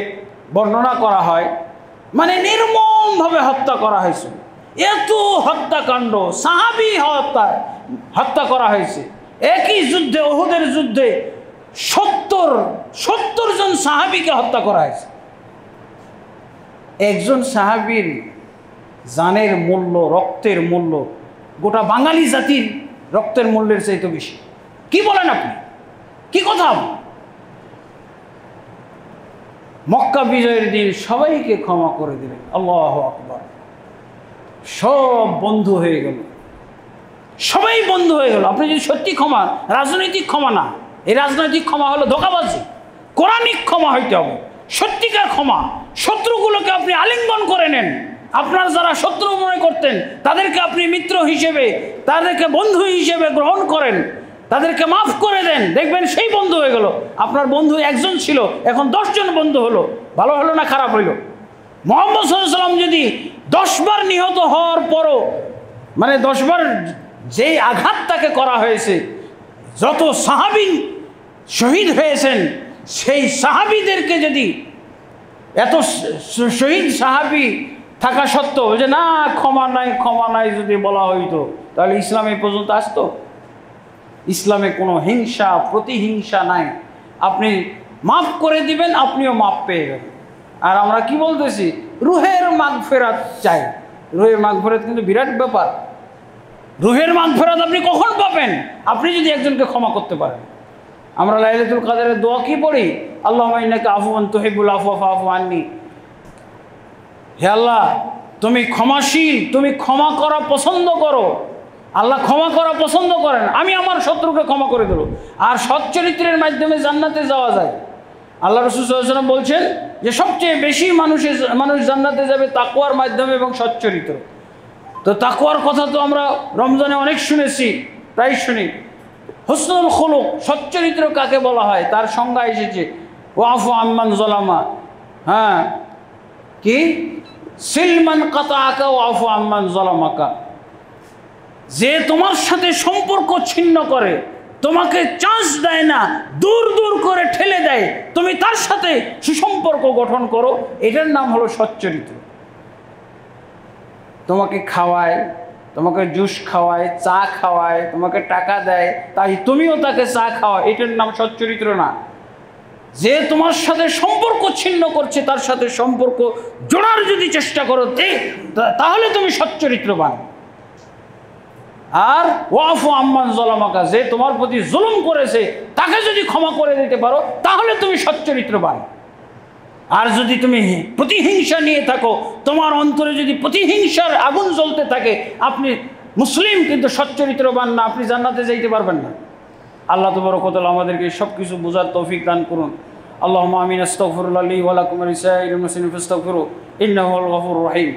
বর্ণনা করা হয়, মানে নির্মমভাবে হত্যা করা হয়েছিল। এত হত্যাকাণ্ড, সাহাবী হত্যা করা হয়েছে। একই যুদ্ধে, উহুদের যুদ্ধে 70 জন সাহাবীকে হত্যা করা হয়েছে। একজন সাহাবীর জানের মূল্য, রক্তের মূল্য গোটা বাঙালি জাতির রক্তের মূল্যের চাইতে বেশি। কি বলেন আপনি? কি কথা? মক্কা বিজয়ের দিন সবাইকে ক্ষমা করে দিলেন। আল্লাহু আকবার। সব বন্ধু হয়ে গেল, সবাই বন্ধু হয়ে গেল। আপনি যদি সত্যি ক্ষমা, রাজনৈতিক ক্ষমা না, এই রাজনৈতিক ক্ষমা হলো ধোঁকাবাজি। কোরআনিক ক্ষমা হইতে হবে, সত্যিকার ক্ষমা। শত্রুগুলোকে আপনি আলিঙ্গন করে নেন। আপনার যারা শত্রু মনে করতেন তাদেরকে আপনি মিত্র হিসেবে, তাদেরকে বন্ধু হিসেবে গ্রহণ করেন, তাদেরকে মাফ করে দেন, দেখবেন সেই বন্ধু হয়ে গেল। আপনার বন্ধু একজন ছিল, এখন 10 জন বন্ধু হলো। ভালো হলো না খারাপ হইল? মুহাম্মদ সাল্লাল্লাহু আলাইহি ওয়াসাল্লাম যদি 10 বার নিহত হওয়ার পরও, মানে 10 বার যেই আঘাত তাকে করা হয়েছে, যত সাহাবী শহীদ হয়েছেন, সেই সাহাবীদেরকে যদি এত শহীদ সাহাবী থাকা সত্ত্বেও যে না ক্ষমা নাই যদি বলা হইতো, তাহলে ইসলাম এই পর্যন্ত আসতো? ইসলামে কোনো হিংসা প্রতিহিংসা নাই। আপনি মাফ করে দিবেন, আপনিও মাফ পেয়ে যাবেন। আর আমরা কি বলতেছি? রুহের মাগফিরাত চাই। রুহের মাগফিরাত কিন্তু বিরাট ব্যাপার। রুহের মাগফিরাত আপনি কখন পাবেন? আপনি যদি একজনকে ক্ষমা করতে পারেন। আমরা লাইলাতুল কদরের দোয়া কি পড়ি? আল্লাহুম্মা ইন্নাকা আফুওয়ান তুহিব্বুল আফওয়া ফাআফু আন্নী। হে আল্লাহ, তুমি ক্ষমাশীল, তুমি ক্ষমা করা পছন্দ করো। আল্লাহ ক্ষমা করা পছন্দ করেন। আমি আমার শত্রুকে ক্ষমা করে দেব। আর সৎ চরিত্রের মাধ্যমে জান্নাতে যাওয়া যায়। আল্লাহ রাসূল সাল্লাল্লাহু আলাইহি ওয়াসাল্লাম বলছেন যে সবচেয়ে বেশি মানুষ জান্নাতে যাবে তাকওয়ার মাধ্যমে এবং সৎ চরিত্র। তো তাকওয়ার কথা তো আমরা রমজানে অনেক শুনেছি, প্রায় শুনি। হুসনুল খুলুক, সৎ চরিত্র কাকে বলা হয় তার সংজ্ঞা এসেছে, ওয়াফু আম্মান যালামা। হ্যাঁ, কি? সিলমান কাতাআকা ওয়াফু আম্মান যালামাকা। যে তোমার সাথে সম্পর্ক ছিন্ন করে, তোমাকে চান্স দেয় না, দূর দূর করে ঠেলে দেয়, তুমি তার সাথে সুসম্পর্ক গঠন করো, এটার নাম হলো সচ্চরিত্র। তোমাকে খাওয়ায়, তোমাকে জুস খাওয়ায়, চা খাওয়ায়, তোমাকে টাকা দেয়, তাই তুমিও তাকে চা খাওয়া, এটার নাম সচ্চরিত্র না। যে তোমার সাথে সম্পর্ক ছিন্ন করছে, তার সাথে সম্পর্ক জোড়ার যদি চেষ্টা করো, তাহলে তুমি সচ্চরিত্রবান। আর ওয়াফু আম্মান যালামাকা, যে তোমার প্রতি জুলুম করেছে তাকে যদি ক্ষমা করে দিতে পারো, তাহলে তুমি সচ্চরিত্রবান। আর যদি তুমি প্রতিহিংসা নিয়ে থাকো, তোমার অন্তরে যদি প্রতিহিংসার আগুন জ্বলতে থাকে, আপনি মুসলিম কিন্তু সচ্চরিত্রবান না, আপনি জান্নাতে যাইতে পারবেন না। আল্লাহ তাবারক ওয়া তাআলা আমাদেরকে সব কিছু বোঝার তৌফিক দান করুন। আল্লাহুম্মা আমিন। আস্তাগফিরুল্লাহ লি ওয়া লাকুম ওয়া লিসাইরিল মুসলিমিন ফাস্তাগফিরু ইন্নাহু হুয়াল গফুরুর রহিম।